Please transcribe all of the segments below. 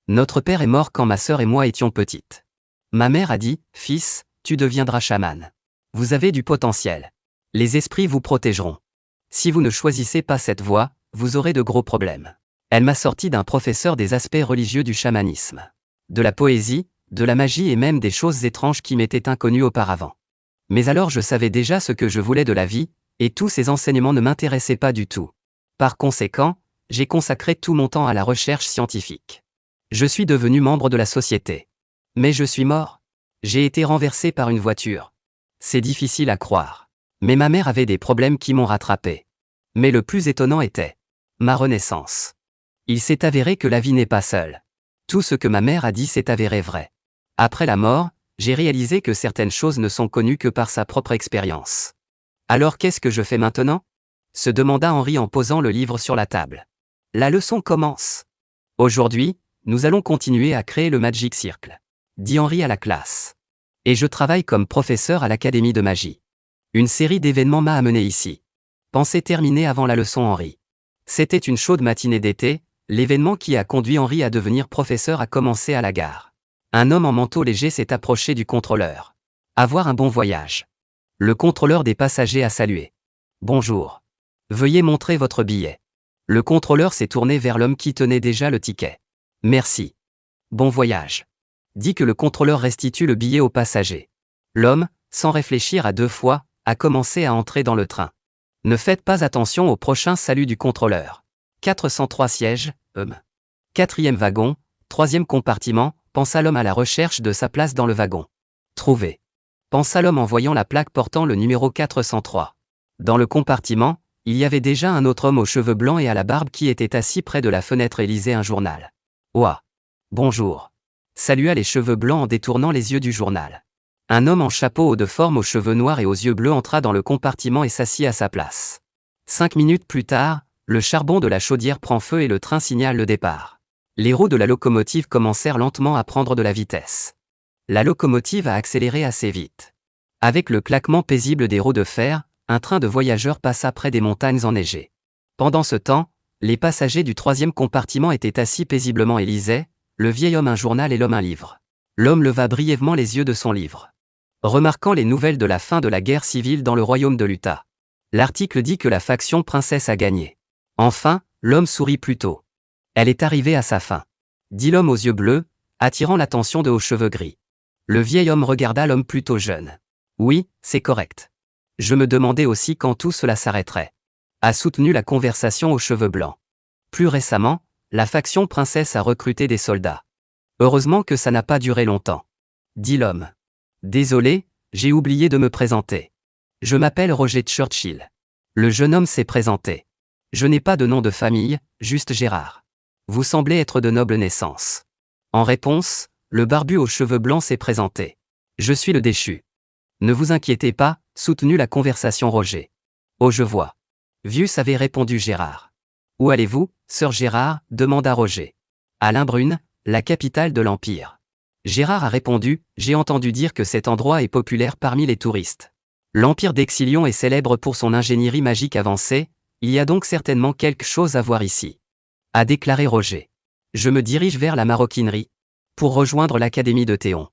Notre père est mort quand ma sœur et moi étions petites. Ma mère a dit, fils, tu deviendras chaman. Vous avez du potentiel. Les esprits vous protégeront. Si vous ne choisissez pas cette voie, vous aurez de gros problèmes. Elle m'a sorti d'un professeur des aspects religieux du chamanisme. De la poésie, de la magie et même des choses étranges qui m'étaient inconnues auparavant. Mais alors je savais déjà ce que je voulais de la vie, et tous ces enseignements ne m'intéressaient pas du tout. Par conséquent, j'ai consacré tout mon temps à la recherche scientifique. Je suis devenu membre de la société. Mais je suis mort. J'ai été renversé par une voiture. C'est difficile à croire. Mais ma mère avait des problèmes qui m'ont rattrapé. Mais le plus étonnant était ma renaissance. Il s'est avéré que la vie n'est pas seule. Tout ce que ma mère a dit s'est avéré vrai. Après la mort, j'ai réalisé que certaines choses ne sont connues que par sa propre expérience. Alors qu'est-ce que je fais maintenant ? Se demanda Henri en posant le livre sur la table. La leçon commence. Aujourd'hui, nous allons continuer à créer le Magic Circle, dit Henri à la classe. Et je travaille comme professeur à l'Académie de magie. Une série d'événements m'a amené ici. Pensée terminée avant la leçon Henri. C'était une chaude matinée d'été, l'événement qui a conduit Henri à devenir professeur a commencé à la gare. Un homme en manteau léger s'est approché du contrôleur. Avoir un bon voyage. Le contrôleur des passagers a salué. Bonjour. Veuillez montrer votre billet. Le contrôleur s'est tourné vers l'homme qui tenait déjà le ticket. Merci. Bon voyage. Dit que le contrôleur restitue le billet au passager. L'homme, sans réfléchir à deux fois, a commencé à entrer dans le train. Ne faites pas attention au prochain salut du contrôleur. 403 sièges, 4e wagon, 3e compartiment, pensa l'homme à la recherche de sa place dans le wagon. Trouvé. Pensa l'homme en voyant la plaque portant le numéro 403. Dans le compartiment, il y avait déjà un autre homme aux cheveux blancs et à la barbe qui était assis près de la fenêtre et lisait un journal. Ouah. Bonjour. Salua les cheveux blancs en détournant les yeux du journal. Un homme en chapeau haut de forme aux cheveux noirs et aux yeux bleus entra dans le compartiment et s'assit à sa place. 5 minutes plus tard, le charbon de la chaudière prend feu et le train signale le départ. Les roues de la locomotive commencèrent lentement à prendre de la vitesse. La locomotive a accéléré assez vite. Avec le claquement paisible des roues de fer, un train de voyageurs passa près des montagnes enneigées. Pendant ce temps, les passagers du 3e compartiment étaient assis paisiblement et lisaient, le vieil homme un journal et l'homme un livre. L'homme leva brièvement les yeux de son livre. Remarquant les nouvelles de la fin de la guerre civile dans le royaume de l'Utah. L'article dit que la faction princesse a gagné. Enfin, l'homme sourit plutôt. Elle est arrivée à sa fin. Dit l'homme aux yeux bleus, attirant l'attention de aux cheveux gris. Le vieil homme regarda l'homme plutôt jeune. Oui, c'est correct. Je me demandais aussi quand tout cela s'arrêterait. A soutenu la conversation aux cheveux blancs. Plus récemment, la faction princesse a recruté des soldats. Heureusement que ça n'a pas duré longtemps. Dit l'homme. Désolé, j'ai oublié de me présenter. Je m'appelle Roger Churchill. Le jeune homme s'est présenté. Je n'ai pas de nom de famille, juste Gérard. Vous semblez être de noble naissance. En réponse, le barbu aux cheveux blancs s'est présenté. Je suis le déchu. Ne vous inquiétez pas, soutenu la conversation Roger. Oh je vois. Vieux avait répondu Gérard. Où allez-vous, sœur Gérard, demanda Roger. À Limbrune, la capitale de l'Empire. Gérard a répondu, j'ai entendu dire que cet endroit est populaire parmi les touristes. L'Empire d'Exilion est célèbre pour son ingénierie magique avancée, il y a donc certainement quelque chose à voir ici. A déclaré Roger. Je me dirige vers la maroquinerie. Pour rejoindre l'Académie de Théon.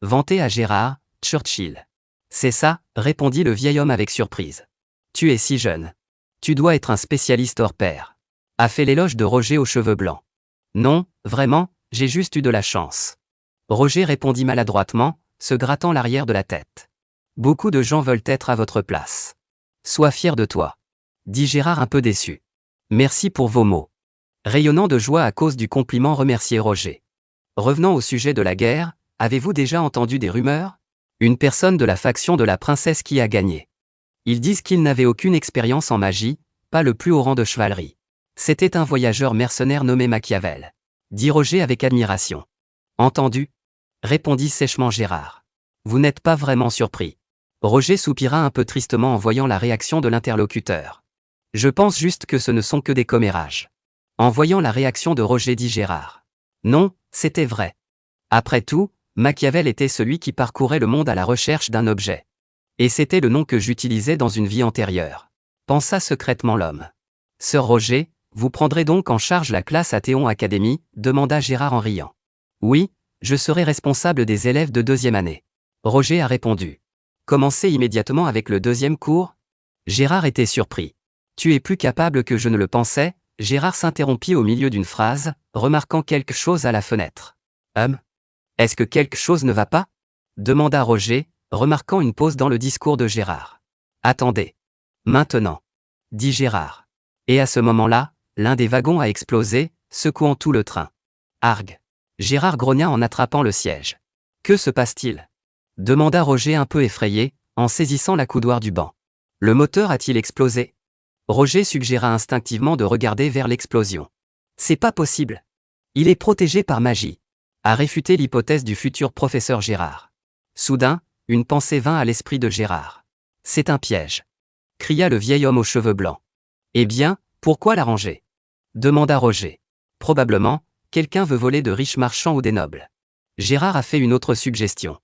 Vanté à Gérard, Churchill. C'est ça, répondit le vieil homme avec surprise. Tu es si jeune. Tu dois être un spécialiste hors pair. A fait l'éloge de Roger aux cheveux blancs. Non, vraiment, j'ai juste eu de la chance. Roger répondit maladroitement, se grattant l'arrière de la tête. Beaucoup de gens veulent être à votre place. Sois fier de toi. Dit Gérard un peu déçu. Merci pour vos mots. Rayonnant de joie à cause du compliment remercié Roger. Revenant au sujet de la guerre, avez-vous déjà entendu des rumeurs ? Une personne de la faction de la princesse qui a gagné. Ils disent qu'il n'avait aucune expérience en magie, pas le plus haut rang de chevalerie. C'était un voyageur mercenaire nommé Machiavel. Dit Roger avec admiration. Entendu ? Répondit sèchement Gérard. Vous n'êtes pas vraiment surpris. Roger soupira un peu tristement en voyant la réaction de l'interlocuteur. Je pense juste que ce ne sont que des commérages. En voyant la réaction de Roger dit Gérard. Non, c'était vrai. Après tout, Machiavel était celui qui parcourait le monde à la recherche d'un objet. Et c'était le nom que j'utilisais dans une vie antérieure. Pensa secrètement l'homme. Sœur Roger, vous prendrez donc en charge la classe à Théon Academy, demanda Gérard en riant. Oui, je serai responsable des élèves de deuxième année. Roger a répondu. Commencez immédiatement avec le deuxième cours? Gérard était surpris. Tu es plus capable que je ne le pensais, Gérard s'interrompit au milieu d'une phrase, remarquant quelque chose à la fenêtre. Est-ce que quelque chose ne va pas? Demanda Roger, remarquant une pause dans le discours de Gérard. Attendez. Maintenant. Dit Gérard. Et à ce moment-là, l'un des wagons a explosé, secouant tout le train. Argue. Gérard grogna en attrapant le siège. Que se passe-t-il? Demanda Roger un peu effrayé, en saisissant la coudoir du banc. Le moteur a-t-il explosé? Roger suggéra instinctivement de regarder vers l'explosion. C'est pas possible. Il est protégé par magie. A réfuté l'hypothèse du futur professeur Gérard. Soudain, une pensée vint à l'esprit de Gérard. C'est un piège. Cria le vieil homme aux cheveux blancs. Eh bien, pourquoi l'arranger? Demanda Roger. Probablement, quelqu'un veut voler de riches marchands ou des nobles. Gérard a fait une autre suggestion.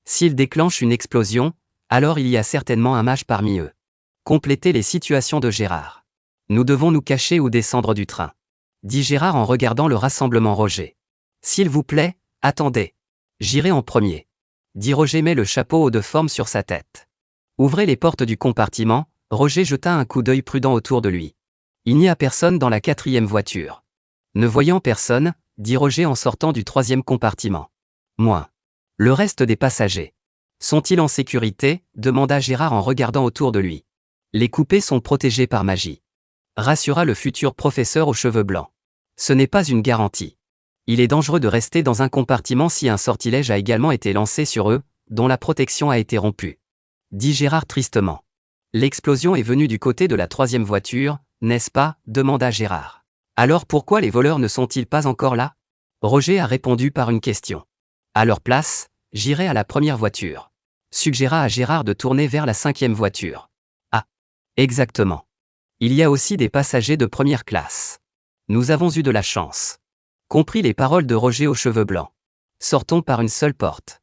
S'il déclenche une explosion, alors il y a certainement un mage parmi eux. Complétez les situations de Gérard. Nous devons nous cacher ou descendre du train. Dit Gérard en regardant le rassemblement Roger. S'il vous plaît, attendez. J'irai en premier. Dit Roger met le chapeau haut de forme sur sa tête. Ouvrez les portes du compartiment, Roger jeta un coup d'œil prudent autour de lui. Il n'y a personne dans la 4e voiture. Ne voyant personne, dit Roger en sortant du 3e compartiment. Moins. Le reste des passagers. Sont-ils en sécurité? Demanda Gérard en regardant autour de lui. Les coupés sont protégés par magie. Rassura le futur professeur aux cheveux blancs. Ce n'est pas une garantie. Il est dangereux de rester dans un compartiment si un sortilège a également été lancé sur eux, dont la protection a été rompue. Dit Gérard tristement. L'explosion est venue du côté de la 3e voiture, n'est-ce pas? Demanda Gérard. Alors pourquoi les voleurs ne sont-ils pas encore là? Roger a répondu par une question. À leur place, j'irai à la 1re voiture. Suggéra à Gérard de tourner vers la 5e voiture. Ah. Exactement. Il y a aussi des passagers de 1re classe. Nous avons eu de la chance. Comprit les paroles de Roger aux cheveux blancs. Sortons par une seule porte.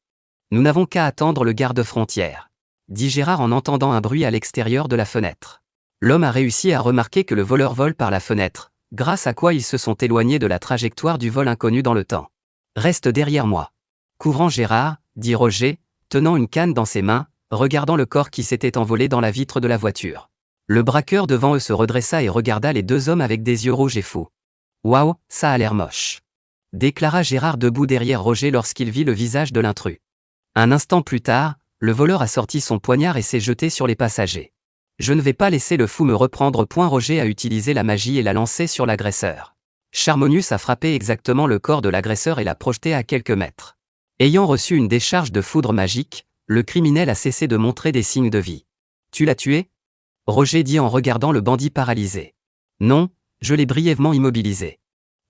Nous n'avons qu'à attendre le garde-frontière. Dit Gérard en entendant un bruit à l'extérieur de la fenêtre. L'homme a réussi à remarquer que le voleur vole par la fenêtre, grâce à quoi ils se sont éloignés de la trajectoire du vol inconnu dans le temps. Reste derrière moi. Couvrant Gérard, dit Roger, tenant une canne dans ses mains, regardant le corps qui s'était envolé dans la vitre de la voiture. Le braqueur devant eux se redressa et regarda les deux hommes avec des yeux rouges et fous. Waouh, ça a l'air moche. Déclara Gérard debout derrière Roger lorsqu'il vit le visage de l'intrus. Un instant plus tard, le voleur a sorti son poignard et s'est jeté sur les passagers. Je ne vais pas laisser le fou me reprendre. Roger a utilisé la magie et l'a lancé sur l'agresseur. Charmonius a frappé exactement le corps de l'agresseur et l'a projeté à quelques mètres. Ayant reçu une décharge de foudre magique, le criminel a cessé de montrer des signes de vie. Tu l'as tué? Roger dit en regardant le bandit paralysé. Non, je l'ai brièvement immobilisé.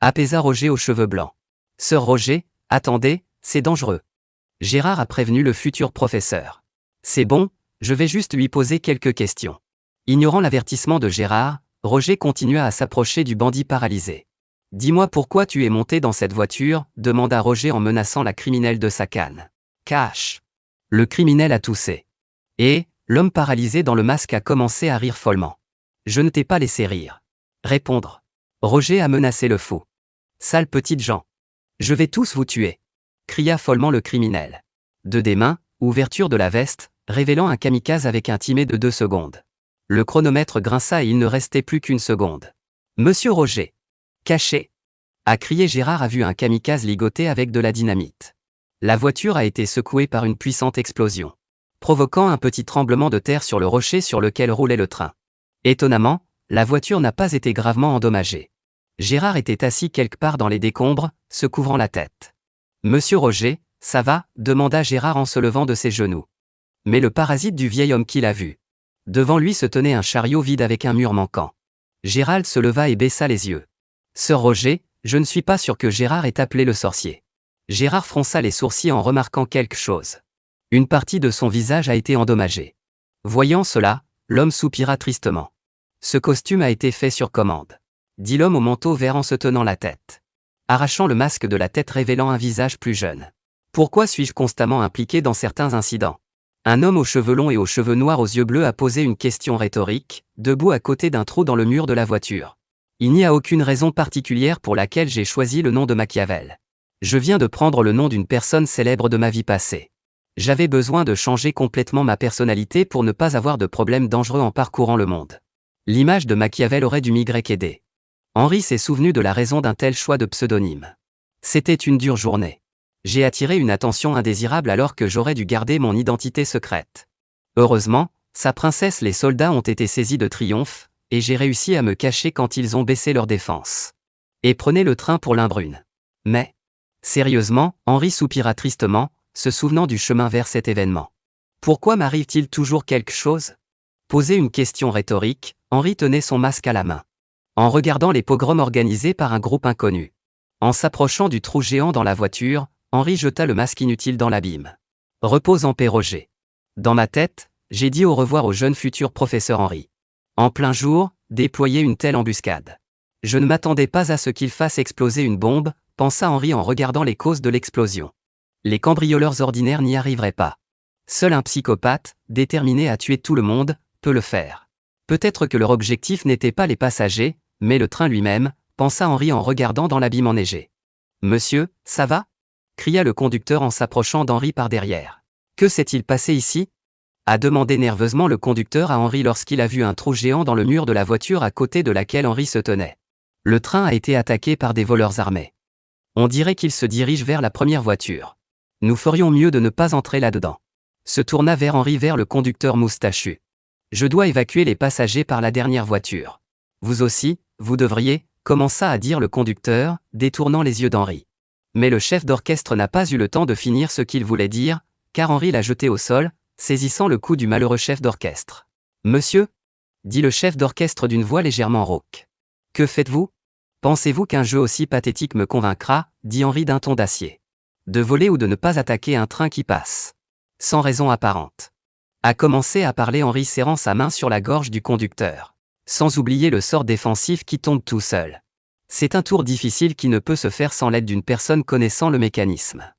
Apaisa Roger aux cheveux blancs. Sœur Roger, attendez, c'est dangereux. Gérard a prévenu le futur professeur. C'est bon, je vais juste lui poser quelques questions. Ignorant l'avertissement de Gérard, Roger continua à s'approcher du bandit paralysé. Dis-moi pourquoi tu es monté dans cette voiture, demanda Roger en menaçant la criminelle de sa canne. Cache. Le criminel a toussé. Et, l'homme paralysé dans le masque a commencé à rire follement. Je ne t'ai pas laissé rire. Répondre. Roger a menacé le fou. Sale petite gens. Je vais tous vous tuer. Cria follement le criminel. Des mains, ouverture de la veste, révélant un kamikaze avec un timé de 2 secondes. Le chronomètre grinça et il ne restait plus qu'une seconde. Monsieur Roger. Caché. A crié Gérard a vu un kamikaze ligoté avec de la dynamite. La voiture a été secouée par une puissante explosion, provoquant un petit tremblement de terre sur le rocher sur lequel roulait le train. Étonnamment, la voiture n'a pas été gravement endommagée. Gérard était assis quelque part dans les décombres, se couvrant la tête. Monsieur Roger, ça va? Demanda Gérard en se levant de ses genoux. Mais le parasite du vieil homme qu'il a vu. Devant lui se tenait un chariot vide avec un mur manquant. Gérald se leva et baissa les yeux. Sœur Roger, je ne suis pas sûr que Gérard ait appelé le sorcier. Gérard fronça les sourcils en remarquant quelque chose. Une partie de son visage a été endommagée. Voyant cela, l'homme soupira tristement. Ce costume a été fait sur commande. Dit l'homme au manteau vert en se tenant la tête. Arrachant le masque de la tête révélant un visage plus jeune. Pourquoi suis-je constamment impliqué dans certains incidents? Un homme aux cheveux longs et aux cheveux noirs aux yeux bleus a posé une question rhétorique, debout à côté d'un trou dans le mur de la voiture. Il n'y a aucune raison particulière pour laquelle j'ai choisi le nom de Machiavel. Je viens de prendre le nom d'une personne célèbre de ma vie passée. J'avais besoin de changer complètement ma personnalité pour ne pas avoir de problèmes dangereux en parcourant le monde. L'image de Machiavel aurait dû m'aider. Henri s'est souvenu de la raison d'un tel choix de pseudonyme. C'était une dure journée. J'ai attiré une attention indésirable alors que j'aurais dû garder mon identité secrète. Heureusement, sa princesse, les soldats ont été saisis de triomphe, et j'ai réussi à me cacher quand ils ont baissé leur défense. Et prenez le train pour Limbrune. Mais, sérieusement, Henri soupira tristement, se souvenant du chemin vers cet événement. Pourquoi m'arrive-t-il toujours quelque chose? Posé une question rhétorique, Henri tenait son masque à la main. En regardant les pogroms organisés par un groupe inconnu. En s'approchant du trou géant dans la voiture, Henri jeta le masque inutile dans l'abîme. Repose en paix, Roger. Dans ma tête, j'ai dit au revoir au jeune futur professeur Henri. En plein jour, déployer une telle embuscade. Je ne m'attendais pas à ce qu'il fasse exploser une bombe, pensa Henri en regardant les causes de l'explosion. Les cambrioleurs ordinaires n'y arriveraient pas. Seul un psychopathe, déterminé à tuer tout le monde, peut le faire. Peut-être que leur objectif n'était pas les passagers, mais le train lui-même, pensa Henri en regardant dans l'abîme enneigé. « Monsieur, ça va » cria le conducteur en s'approchant d'Henri par derrière. « Que s'est-il passé ici » a demandé nerveusement le conducteur à Henri lorsqu'il a vu un trou géant dans le mur de la voiture à côté de laquelle Henri se tenait. Le train a été attaqué par des voleurs armés. On dirait qu'ils se dirigent vers la première voiture. Nous ferions mieux de ne pas entrer là-dedans. Se tourna vers Henri vers le conducteur moustachu. Je dois évacuer les passagers par la dernière voiture. Vous aussi, vous devriez, commença à dire le conducteur, détournant les yeux d'Henri. Mais le chef d'orchestre n'a pas eu le temps de finir ce qu'il voulait dire, car Henri l'a jeté au sol, saisissant le cou du malheureux chef d'orchestre. « Monsieur » dit le chef d'orchestre d'une voix légèrement rauque. « Que faites-vous ? Pensez-vous qu'un jeu aussi pathétique me convaincra » dit Henri d'un ton d'acier. « De voler ou de ne pas attaquer un train qui passe. Sans raison apparente. » A commencé à parler Henri serrant sa main sur la gorge du conducteur. Sans oublier le sort défensif qui tombe tout seul. C'est un tour difficile qui ne peut se faire sans l'aide d'une personne connaissant le mécanisme.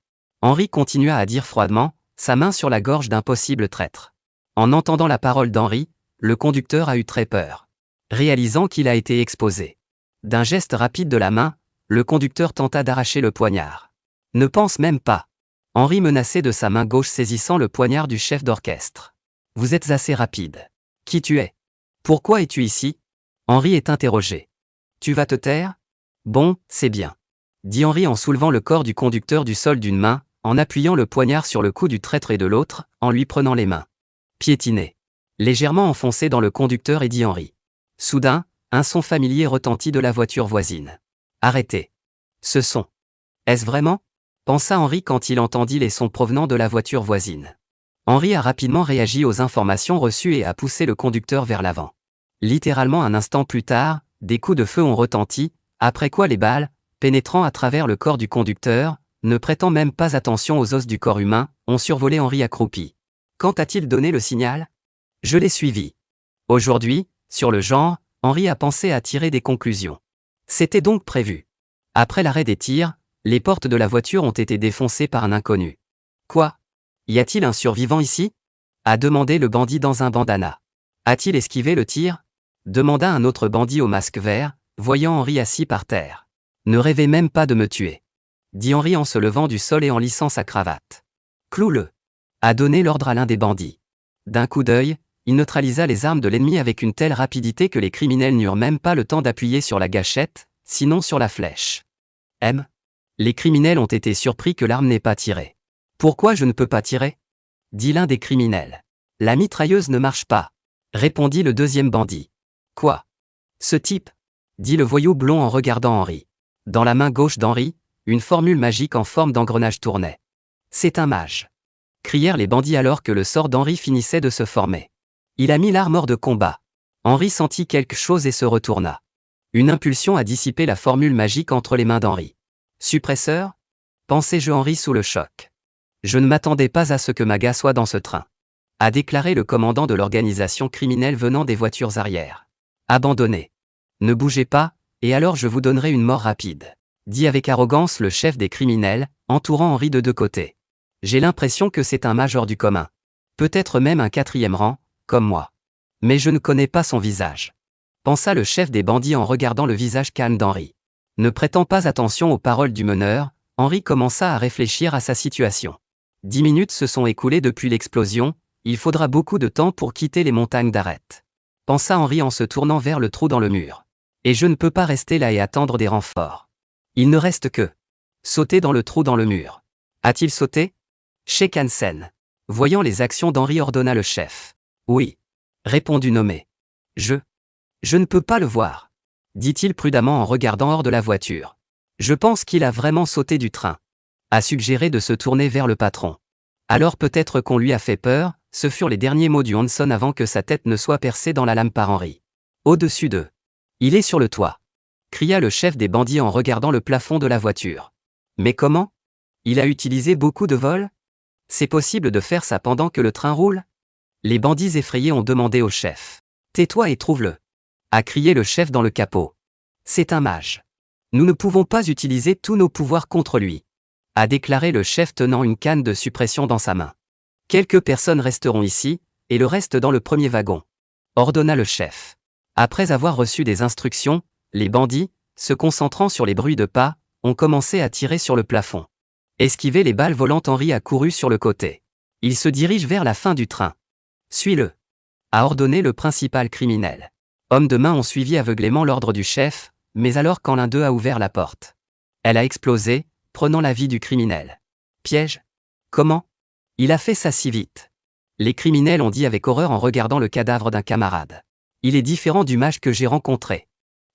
Henri continua à dire froidement, sa main sur la gorge d'un possible traître. En entendant la parole d'Henri, le conducteur a eu très peur. Réalisant qu'il a été exposé. D'un geste rapide de la main, le conducteur tenta d'arracher le poignard. Ne pense même pas. Henri menaçait de sa main gauche saisissant le poignard du chef d'orchestre. Vous êtes assez rapide. Qui tu es? Pourquoi es-tu ici? Henri est interrogé. Tu vas te taire? Bon, c'est bien. Dit Henri en soulevant le corps du conducteur du sol d'une main, en appuyant le poignard sur le cou du traître et de l'autre, en lui prenant les mains. Piétiné. Légèrement enfoncé dans le conducteur et dit Henri. Soudain, un son familier retentit de la voiture voisine. Arrêtez. Ce son. Est-ce vraiment? Pensa Henri quand il entendit les sons provenant de la voiture voisine. Henri a rapidement réagi aux informations reçues et a poussé le conducteur vers l'avant. Littéralement un instant plus tard, des coups de feu ont retenti, après quoi les balles, pénétrant à travers le corps du conducteur, ne prêtant même pas attention aux os du corps humain, ont survolé Henri accroupi. Quand a-t-il donné le signal? Je l'ai suivi. Aujourd'hui, sur le genre, Henri a pensé à tirer des conclusions. C'était donc prévu. Après l'arrêt des tirs, les portes de la voiture ont été défoncées par un inconnu. Quoi? Y a-t-il un survivant ici? A demandé le bandit dans un bandana. A-t-il esquivé le tir? Demanda un autre bandit au masque vert, voyant Henri assis par terre. Ne rêvez même pas de me tuer. Dit Henri en se levant du sol et en lissant sa cravate. Cloue-le. A donné l'ordre à l'un des bandits. D'un coup d'œil, il neutralisa les armes de l'ennemi avec une telle rapidité que les criminels n'eurent même pas le temps d'appuyer sur la gâchette, sinon sur la flèche. Les criminels ont été surpris que l'arme n'ait pas tiré. Pourquoi je ne peux pas tirer? Dit l'un des criminels. La mitrailleuse ne marche pas. Répondit le deuxième bandit. Quoi? Ce type? Dit le voyou blond en regardant Henri. Dans la main gauche d'Henri, une formule magique en forme d'engrenage tournait. C'est un mage. Crièrent les bandits alors que le sort d'Henri finissait de se former. Il a mis l'arme hors de combat. Henri sentit quelque chose et se retourna. Une impulsion a dissipé la formule magique entre les mains d'Henri. Suppresseur? Pensais-je Henri sous le choc. Je ne m'attendais pas à ce que Maga soit dans ce train. A déclaré le commandant de l'organisation criminelle venant des voitures arrière. Abandonnez. Ne bougez pas, et alors je vous donnerai une mort rapide. Dit avec arrogance le chef des criminels, entourant Henri de deux côtés. J'ai l'impression que c'est un major du commun. Peut-être même un 4e rang, comme moi. Mais je ne connais pas son visage. Pensa le chef des bandits en regardant le visage calme d'Henri. Ne prêtant pas attention aux paroles du meneur, Henri commença à réfléchir à sa situation. 10 minutes se sont écoulées depuis l'explosion, il faudra beaucoup de temps pour quitter les montagnes d'Arrête. Pensa Henri en se tournant vers le trou dans le mur. Et je ne peux pas rester là et attendre des renforts. Il ne reste que sauter dans le trou dans le mur. A-t-il sauté? Sheik Hansen. Voyant les actions d'Henri, ordonna le chef. Oui. Répondit Nommé. Je ne peux pas le voir, dit-il prudemment en regardant hors de la voiture. Je pense qu'il a vraiment sauté du train. A suggéré de se tourner vers le patron. Alors peut-être qu'on lui a fait peur, ce furent les derniers mots du Hanson avant que sa tête ne soit percée dans la lame par Henri. Au-dessus d'eux. Il est sur le toit, cria le chef des bandits en regardant le plafond de la voiture. Mais comment? Il a utilisé beaucoup de vols? C'est possible de faire ça pendant que le train roule? Les bandits effrayés ont demandé au chef. Tais-toi et trouve-le, a crié le chef dans le capot. C'est un mage. Nous ne pouvons pas utiliser tous nos pouvoirs contre lui, a déclaré le chef tenant une canne de suppression dans sa main. Quelques personnes resteront ici, et le reste dans le premier wagon, ordonna le chef. Après avoir reçu des instructions, les bandits, se concentrant sur les bruits de pas, ont commencé à tirer sur le plafond. Esquiver les balles volantes, Henri a couru sur le côté. Il se dirige vers la fin du train. Suis-le, a ordonné le principal criminel. Hommes de main ont suivi aveuglément l'ordre du chef, mais alors quand l'un d'eux a ouvert la porte, elle a explosé, prenant la vie du criminel. Piège? Comment? Il a fait ça si vite. Les criminels ont dit avec horreur en regardant le cadavre d'un camarade. Il est différent du mage que j'ai rencontré.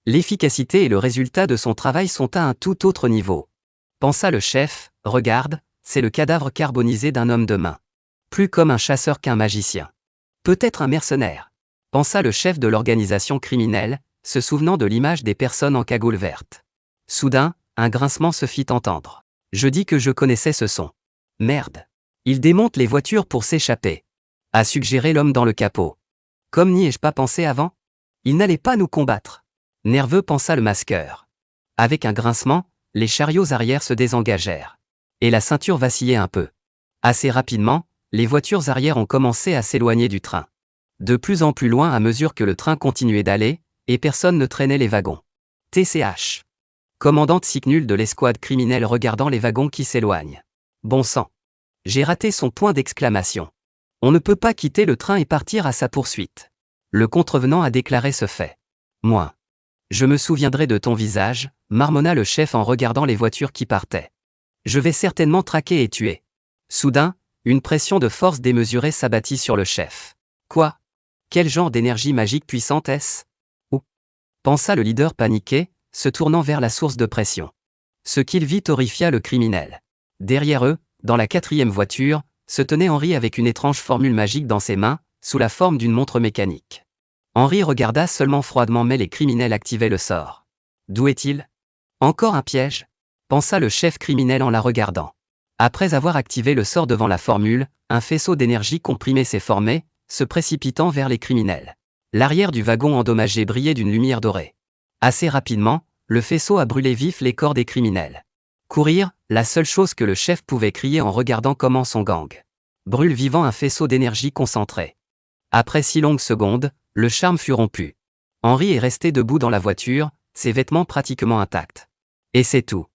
L'efficacité et le résultat de son travail sont à un tout autre niveau. Pensa le chef, regarde, c'est le cadavre carbonisé d'un homme de main. Plus comme un chasseur qu'un magicien. Peut-être un mercenaire. Pensa le chef de l'organisation criminelle, se souvenant de l'image des personnes en cagoule verte. Soudain, un grincement se fit entendre. Je dis que je connaissais ce son. Merde. Il démonte les voitures pour s'échapper, a suggéré l'homme dans le capot. Comme n'y ai-je pas pensé avant? Il n'allait pas nous combattre. Nerveux, pensa le masqueur. Avec un grincement, les chariots arrière se désengagèrent. Et la ceinture vacillait un peu. Assez rapidement, les voitures arrière ont commencé à s'éloigner du train. De plus en plus loin à mesure que le train continuait d'aller, et personne ne traînait les wagons. TCH. Commandante Signul de l'escouade criminelle regardant les wagons qui s'éloignent. Bon sang. J'ai raté son point d'exclamation. On ne peut pas quitter le train et partir à sa poursuite. Le contrevenant a déclaré ce fait. Moi. Je me souviendrai de ton visage, marmonna le chef en regardant les voitures qui partaient. Je vais certainement traquer et tuer. Soudain, une pression de force démesurée s'abattit sur le chef. Quoi? Quel genre d'énergie magique puissante est-ce? Où? Pensa le leader paniqué, se tournant vers la source de pression. Ce qu'il vit horrifia le criminel. Derrière eux, dans la 4e voiture, se tenait Henri avec une étrange formule magique dans ses mains, sous la forme d'une montre mécanique. Henri regarda seulement froidement, mais les criminels activaient le sort. D'où est-il? Encore un piège? Pensa le chef criminel en la regardant. Après avoir activé le sort devant la formule, un faisceau d'énergie comprimée s'est formé, se précipitant vers les criminels. L'arrière du wagon endommagé brillait d'une lumière dorée. Assez rapidement, le faisceau a brûlé vif les corps des criminels. Courir, la seule chose que le chef pouvait crier en regardant comment son gang brûle vivant un faisceau d'énergie concentrée. Après 6 longues secondes, le charme fut rompu. Henri est resté debout dans la voiture, ses vêtements pratiquement intacts. Et c'est tout.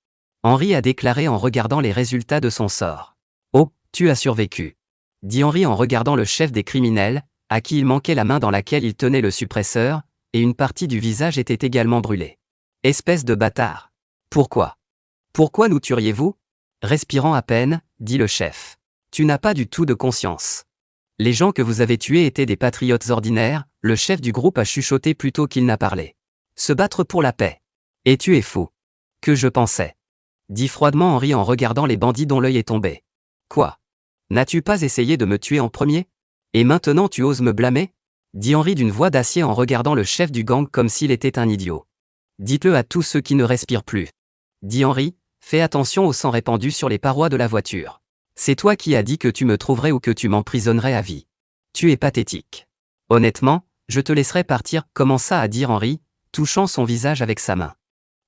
Henri a déclaré en regardant les résultats de son sort. Oh, tu as survécu, dit Henri en regardant le chef des criminels, à qui il manquait la main dans laquelle il tenait le suppresseur, et une partie du visage était également brûlée. Espèce de bâtard. Pourquoi? Pourquoi nous tueriez-vous? Respirant à peine, dit le chef. Tu n'as pas du tout de conscience. Les gens que vous avez tués étaient des patriotes ordinaires, le chef du groupe a chuchoté plutôt qu'il n'a parlé. Se battre pour la paix. Et tu es fou. Que je pensais. Dit froidement Henri en regardant les bandits dont l'œil est tombé. Quoi? N'as-tu pas essayé de me tuer en premier? Et maintenant tu oses me blâmer? Dit Henri d'une voix d'acier en regardant le chef du gang comme s'il était un idiot. Dites-le à tous ceux qui ne respirent plus. Dit Henri, fais attention au sang répandu sur les parois de la voiture. C'est toi qui as dit que tu me trouverais ou que tu m'emprisonnerais à vie. Tu es pathétique. Honnêtement, je te laisserai partir, commença à dire Henri, touchant son visage avec sa main.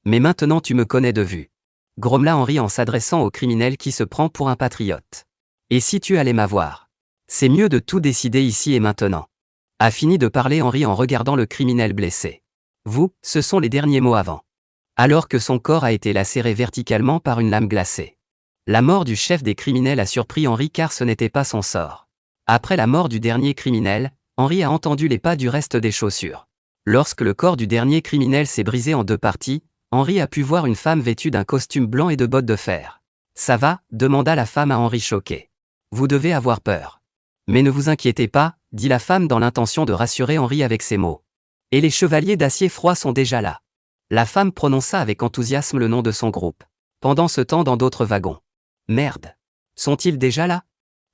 Mais maintenant tu me connais de vue. Grommela Henri en s'adressant au criminel qui se prend pour un patriote. Et si tu allais m'avoir? C'est mieux de tout décider ici et maintenant. A fini de parler Henri en regardant le criminel blessé. Vous, ce sont les derniers mots avant. alors que son corps a été lacéré verticalement par une lame glacée. La mort du chef des criminels a surpris Henri car ce n'était pas son sort. Après la mort du dernier criminel, Henri a entendu les pas du reste des chaussures. Lorsque le corps du dernier criminel s'est brisé en deux parties, Henri a pu voir une femme vêtue d'un costume blanc et de bottes de fer. « Ça va ?» demanda la femme à Henri choqué. « Vous devez avoir peur. » « Mais ne vous inquiétez pas, » dit la femme dans l'intention de rassurer Henri avec ces mots. « Et les chevaliers d'acier froid sont déjà là. » La femme prononça avec enthousiasme le nom de son groupe. Pendant ce temps dans d'autres wagons. « Merde. Sont-ils déjà là ?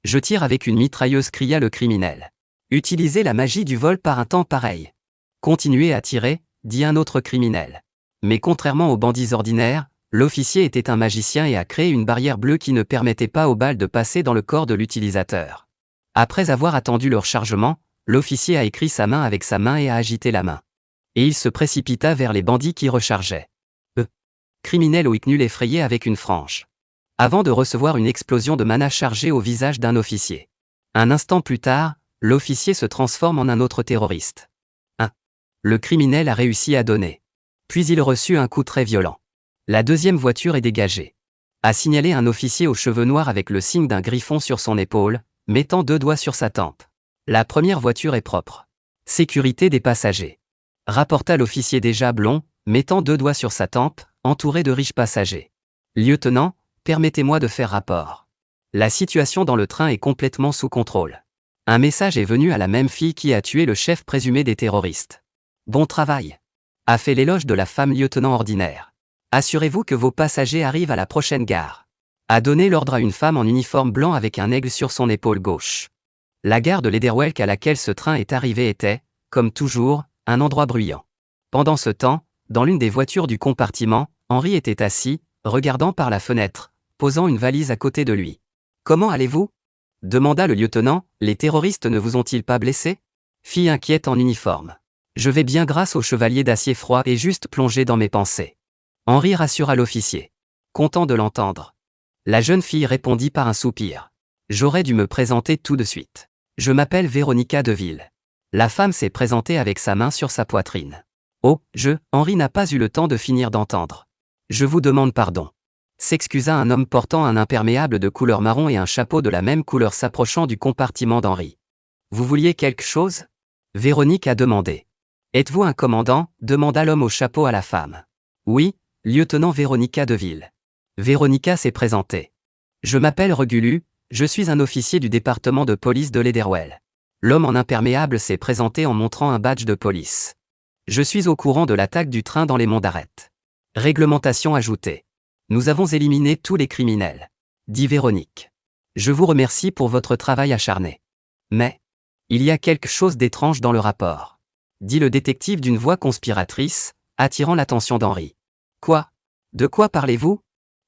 Je tire avec une mitrailleuse, cria le criminel. « Utilisez la magie du vol par un temps pareil. » « Continuez à tirer, » dit un autre criminel. Mais contrairement aux bandits ordinaires, l'officier était un magicien et a créé une barrière bleue qui ne permettait pas aux balles de passer dans le corps de l'utilisateur. Après avoir attendu leur chargement, l'officier a écrit sa main avec sa main et a agité la main. Et il se précipita vers les bandits qui rechargeaient. Criminel au hic nul effrayé avec une frange. Avant de recevoir une explosion de mana chargée au visage d'un officier. Un instant plus tard, l'officier se transforme en un autre terroriste. Le criminel a réussi à donner. Puis il reçut un coup très violent. La deuxième voiture est dégagée. A signalé un officier aux cheveux noirs avec le signe d'un griffon sur son épaule, mettant 2 doigts sur sa tempe. La première voiture est propre. Sécurité des passagers. Rapporta l'officier déjà blond, mettant 2 doigts sur sa tempe, entouré de riches passagers. Lieutenant, permettez-moi de faire rapport. La situation dans le train est complètement sous contrôle. Un message est venu à la même fille qui a tué le chef présumé des terroristes. Bon travail. A fait l'éloge de la femme lieutenant ordinaire. Assurez-vous que vos passagers arrivent à la prochaine gare. A donné l'ordre à une femme en uniforme blanc avec un aigle sur son épaule gauche. La gare de Lederwelk à laquelle ce train est arrivé était, comme toujours, un endroit bruyant. Pendant ce temps, dans l'une des voitures du compartiment, Henri était assis, regardant par la fenêtre, posant une valise à côté de lui. « Comment allez-vous » demanda le lieutenant. « Les terroristes ne vous ont-ils pas blessé » Fille inquiète en uniforme. « Je vais bien grâce au chevalier d'acier froid et juste plongé dans mes pensées. » Henri rassura l'officier. Content de l'entendre. La jeune fille répondit par un soupir. « J'aurais dû me présenter tout de suite. Je m'appelle Véronica Deville. » La femme s'est présentée avec sa main sur sa poitrine. « Oh, Henri n'a pas eu le temps de finir d'entendre. « Je vous demande pardon. » S'excusa un homme portant un imperméable de couleur marron et un chapeau de la même couleur s'approchant du compartiment d'Henri. « Vous vouliez quelque chose » Véronique a demandé. « Êtes-vous un commandant » demanda l'homme au chapeau à la femme. « Oui, lieutenant Véronica Deville. » Véronica s'est présentée. « Je m'appelle Regulu, je suis un officier du département de police de Lederwelk. » L'homme en imperméable s'est présenté en montrant un badge de police. « Je suis au courant de l'attaque du train dans les monts d'Arrête. Réglementation ajoutée. Nous avons éliminé tous les criminels. » dit Véronique. « Je vous remercie pour votre travail acharné. Mais il y a quelque chose d'étrange dans le rapport. » dit le détective d'une voix conspiratrice, attirant l'attention d'Henri. « Quoi ? De quoi parlez-vous »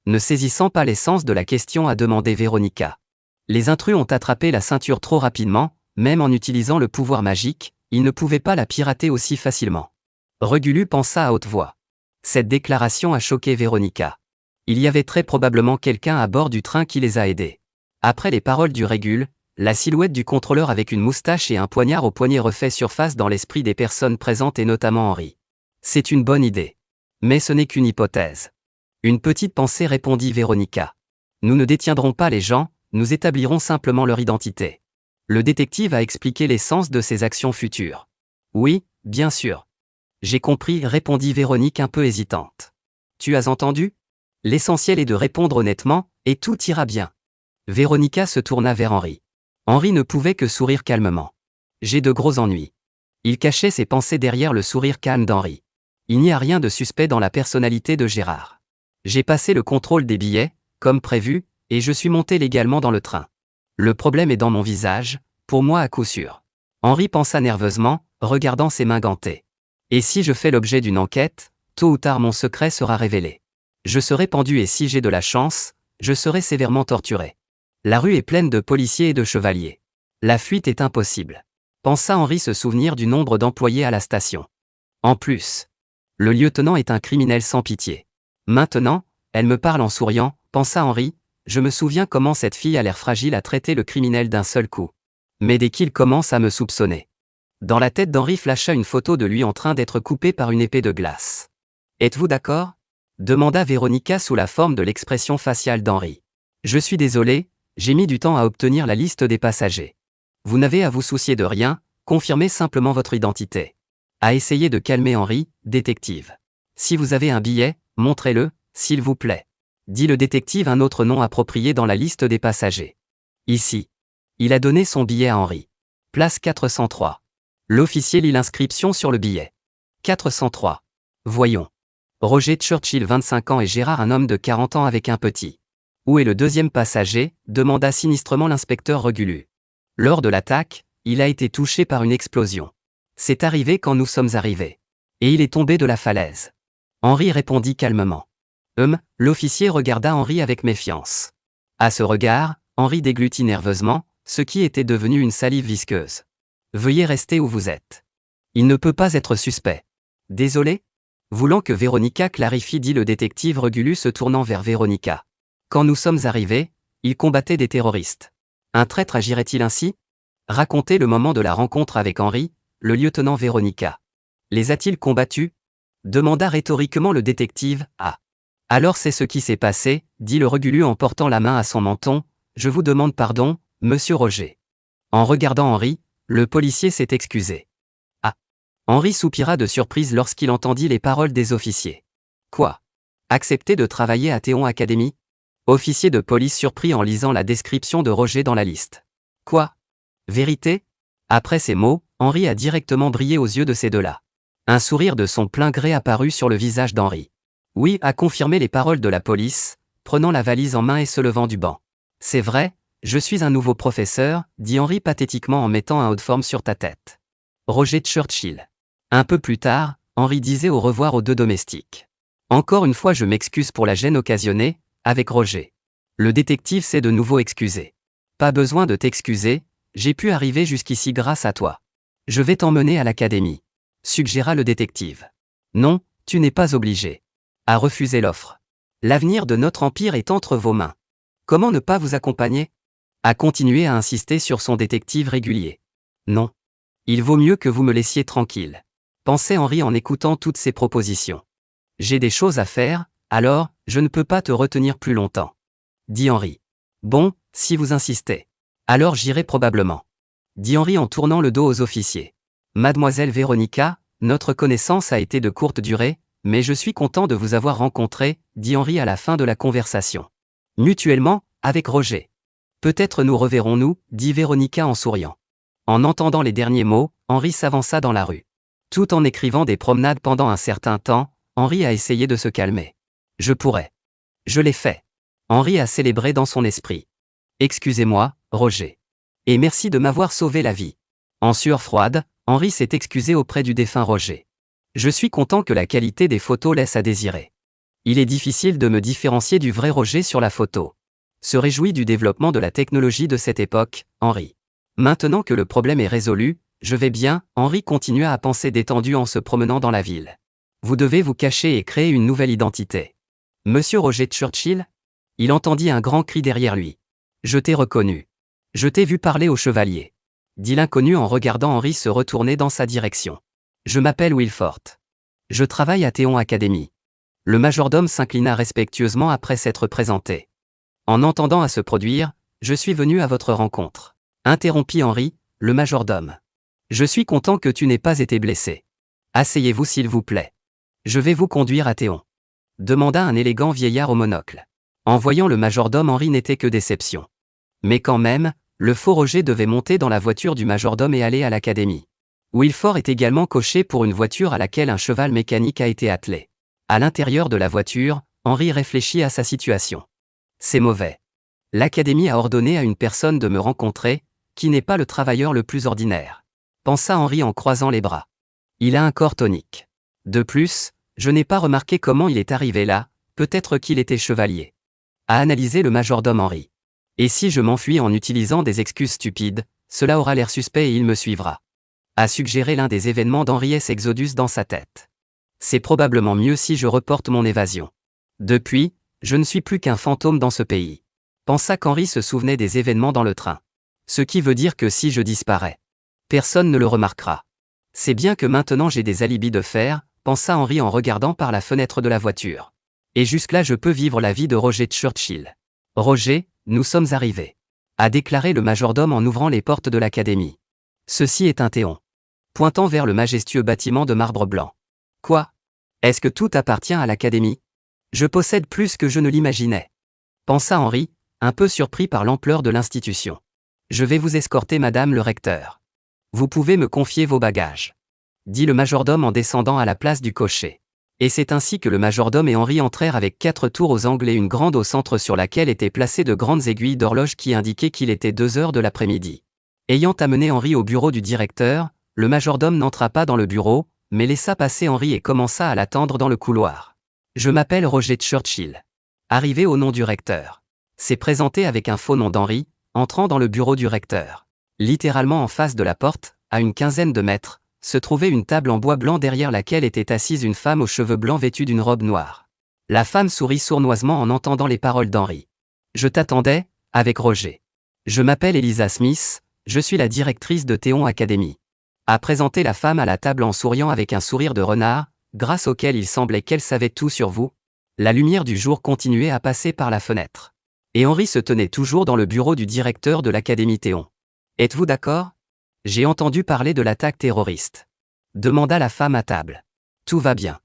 Ne saisissant pas l'essence de la question a demandé Véronica. Les intrus ont attrapé la ceinture trop rapidement, même en utilisant le pouvoir magique, ils ne pouvaient pas la pirater aussi facilement. Regulu pensa à haute voix. Cette déclaration a choqué Véronica. Il y avait très probablement quelqu'un à bord du train qui les a aidés. Après les paroles du Régule, la silhouette du contrôleur avec une moustache et un poignard au poignet refait surface dans l'esprit des personnes présentes et notamment Henri. C'est une bonne idée. Mais ce n'est qu'une hypothèse. Une petite pensée répondit Véronica. Nous ne détiendrons pas les gens, nous établirons simplement leur identité. Le détective a expliqué l'essence de ses actions futures. Oui, bien sûr. J'ai compris, répondit Véronique un peu hésitante. Tu as entendu ? L'essentiel est de répondre honnêtement, et tout ira bien. Véronica se tourna vers Henri. Henri ne pouvait que sourire calmement. J'ai de gros ennuis. Il cachait ses pensées derrière le sourire calme d'Henri. Il n'y a rien de suspect dans la personnalité de Gérard. J'ai passé le contrôle des billets, comme prévu, et je suis monté légalement dans le train. Le problème est dans mon visage, pour moi à coup sûr. Henri pensa nerveusement, regardant ses mains gantées. Et si je fais l'objet d'une enquête, tôt ou tard mon secret sera révélé. Je serai pendu et si j'ai de la chance, je serai sévèrement torturé. La rue est pleine de policiers et de chevaliers. La fuite est impossible. Pensa Henri se souvenir du nombre d'employés à la station. En plus, le lieutenant est un criminel sans pitié. Maintenant, elle me parle en souriant, pensa Henri, je me souviens comment cette fille a l'air fragile à traiter le criminel d'un seul coup. Mais dès qu'il commence à me soupçonner. Dans la tête d'Henri flasha une photo de lui en train d'être coupé par une épée de glace. Êtes-vous d'accord ? demanda Véronica sous la forme de l'expression faciale d'Henri. Je suis désolé, j'ai mis du temps à obtenir la liste des passagers. Vous n'avez à vous soucier de rien, confirmez simplement votre identité. A essayé de calmer Henri, détective. Si vous avez un billet, montrez-le, s'il vous plaît. Dit le détective un autre nom approprié dans la liste des passagers. Ici. Il a donné son billet à Henri. Place 403. L'officier lit l'inscription sur le billet. 403. Voyons. Roger Churchill 25 ans et Gérard un homme de 40 ans avec un petit. Où est le deuxième passager demanda sinistrement l'inspecteur Regulu. Lors de l'attaque, il a été touché par une explosion. C'est arrivé quand nous sommes arrivés. Et il est tombé de la falaise. Henri répondit calmement. L'officier regarda Henri avec méfiance. À ce regard, Henri déglutit nerveusement, ce qui était devenu une salive visqueuse. Veuillez rester où vous êtes. Il ne peut pas être suspect. Désolé? Voulant que Véronica clarifie, dit le détective Regulu se tournant vers Véronica. Quand nous sommes arrivés, il combattait des terroristes. Un traître agirait-il ainsi? Racontez le moment de la rencontre avec Henri, le lieutenant Véronica. Les a-t-il combattus? Demanda rhétoriquement le détective. Ah. Alors c'est ce qui s'est passé, dit le Regulu en portant la main à son menton. Je vous demande pardon, monsieur Roger. En regardant Henri, le policier s'est excusé. Ah. Henri soupira de surprise lorsqu'il entendit les paroles des officiers. Quoi? Accepter de travailler à Théon Academy? Officier de police surpris en lisant la description de Roger dans la liste. Quoi? Vérité? Après ces mots, Henri a directement brillé aux yeux de ces deux-là. Un sourire de son plein gré apparut sur le visage d'Henri. Oui, a confirmé les paroles de la police, prenant la valise en main et se levant du banc. C'est vrai, je suis un nouveau professeur, dit Henri pathétiquement en mettant un haut de forme sur ta tête. Roger Churchill. Un peu plus tard, Henri disait au revoir aux deux domestiques. Encore une fois je m'excuse pour la gêne occasionnée, avec Roger. Le détective s'est de nouveau excusé. Pas besoin de t'excuser, j'ai pu arriver jusqu'ici grâce à toi. Je vais t'emmener à l'académie, suggéra le détective. Non, tu n'es pas obligé. A refusé l'offre. L'avenir de notre empire est entre vos mains. Comment ne pas vous accompagner? A continué à insister sur son détective régulier. Non. Il vaut mieux que vous me laissiez tranquille. Pensait Henri en écoutant toutes ces propositions. J'ai des choses à faire, alors, je ne peux pas te retenir plus longtemps. Dit Henri. Bon, si vous insistez. Alors j'irai probablement. Dit Henri en tournant le dos aux officiers. Mademoiselle Véronica, notre connaissance a été de courte durée, mais je suis content de vous avoir rencontré, dit Henri à la fin de la conversation. Mutuellement, avec Roger. Peut-être nous reverrons-nous, dit Véronica en souriant. En entendant les derniers mots, Henri s'avança dans la rue. Tout en écrivant des promenades pendant un certain temps, Henri a essayé de se calmer. Je pourrais. Je l'ai fait. Henri a célébré dans son esprit. Excusez-moi, Roger. Et merci de m'avoir sauvé la vie. En sueur froide, Henri s'est excusé auprès du défunt Roger. Je suis content que la qualité des photos laisse à désirer. Il est difficile de me différencier du vrai Roger sur la photo. Se réjouit du développement de la technologie de cette époque, Henri. Maintenant que le problème est résolu, je vais bien, Henri continua à penser détendu en se promenant dans la ville. Vous devez vous cacher et créer une nouvelle identité. Monsieur Roger Churchill? Il entendit un grand cri derrière lui. Je t'ai reconnu. Je t'ai vu parler au chevalier. Dit l'inconnu en regardant Henri se retourner dans sa direction. Je m'appelle Wilfort. Je travaille à Théon Academy. Le majordome s'inclina respectueusement après s'être présenté. En entendant à se produire, je suis venu à votre rencontre. Interrompit Henri, le majordome. Je suis content que tu n'aies pas été blessé. Asseyez-vous s'il vous plaît. Je vais vous conduire à Théon. Demanda un élégant vieillard au monocle. En voyant le majordome, Henri n'était que déception. Mais quand même, le faux Roger devait monter dans la voiture du majordome et aller à l'académie. Wilfort est également coché pour une voiture à laquelle un cheval mécanique a été attelé. À l'intérieur de la voiture, Henri réfléchit à sa situation. C'est mauvais. L'académie a ordonné à une personne de me rencontrer, qui n'est pas le travailleur le plus ordinaire. Pensa Henri en croisant les bras. Il a un corps tonique. De plus, je n'ai pas remarqué comment il est arrivé là, peut-être qu'il était chevalier. A analysé le majordome Henri. Et si je m'enfuis en utilisant des excuses stupides, cela aura l'air suspect et il me suivra. A suggéré l'un des événements d'Henri S. Exodus dans sa tête. C'est probablement mieux si je reporte mon évasion. Depuis, je ne suis plus qu'un fantôme dans ce pays. Pensa qu'Henri se souvenait des événements dans le train. Ce qui veut dire que si je disparais, personne ne le remarquera. C'est bien que maintenant j'ai des alibis de fer, pensa Henri en regardant par la fenêtre de la voiture. Et jusque-là je peux vivre la vie de Roger Churchill. Roger, nous sommes arrivés. A déclaré le majordome en ouvrant les portes de l'académie. Ceci est un Théon. Pointant vers le majestueux bâtiment de marbre blanc. Quoi? Est-ce que tout appartient à l'académie? Je possède plus que je ne l'imaginais. Pensa Henri, un peu surpris par l'ampleur de l'institution. Je vais vous escorter, madame le recteur. Vous pouvez me confier vos bagages. Dit le majordome en descendant à la place du cocher. Et c'est ainsi que le majordome et Henri entrèrent avec 4 tours aux angles et une grande au centre sur laquelle étaient placées de grandes aiguilles d'horloge qui indiquaient qu'il était 2 heures de l'après-midi. Ayant amené Henri au bureau du directeur, le majordome n'entra pas dans le bureau, mais laissa passer Henri et commença à l'attendre dans le couloir. Je m'appelle Roger Churchill. Arrivé au nom du recteur. S'est présenté avec un faux nom d'Henri, entrant dans le bureau du recteur. Littéralement en face de la porte, à une quinzaine de mètres, se trouvait une table en bois blanc derrière laquelle était assise une femme aux cheveux blancs vêtue d'une robe noire. La femme sourit sournoisement en entendant les paroles d'Henri. Je t'attendais, avec Roger. Je m'appelle Elisa Smith, je suis la directrice de Théon Academy. A présenté la femme à la table en souriant avec un sourire de renard, grâce auquel il semblait qu'elle savait tout sur vous. La lumière du jour continuait à passer par la fenêtre. Et Henri se tenait toujours dans le bureau du directeur de l'Académie Théon. Êtes-vous d'accord? J'ai entendu parler de l'attaque terroriste. Demanda la femme à table. Tout va bien.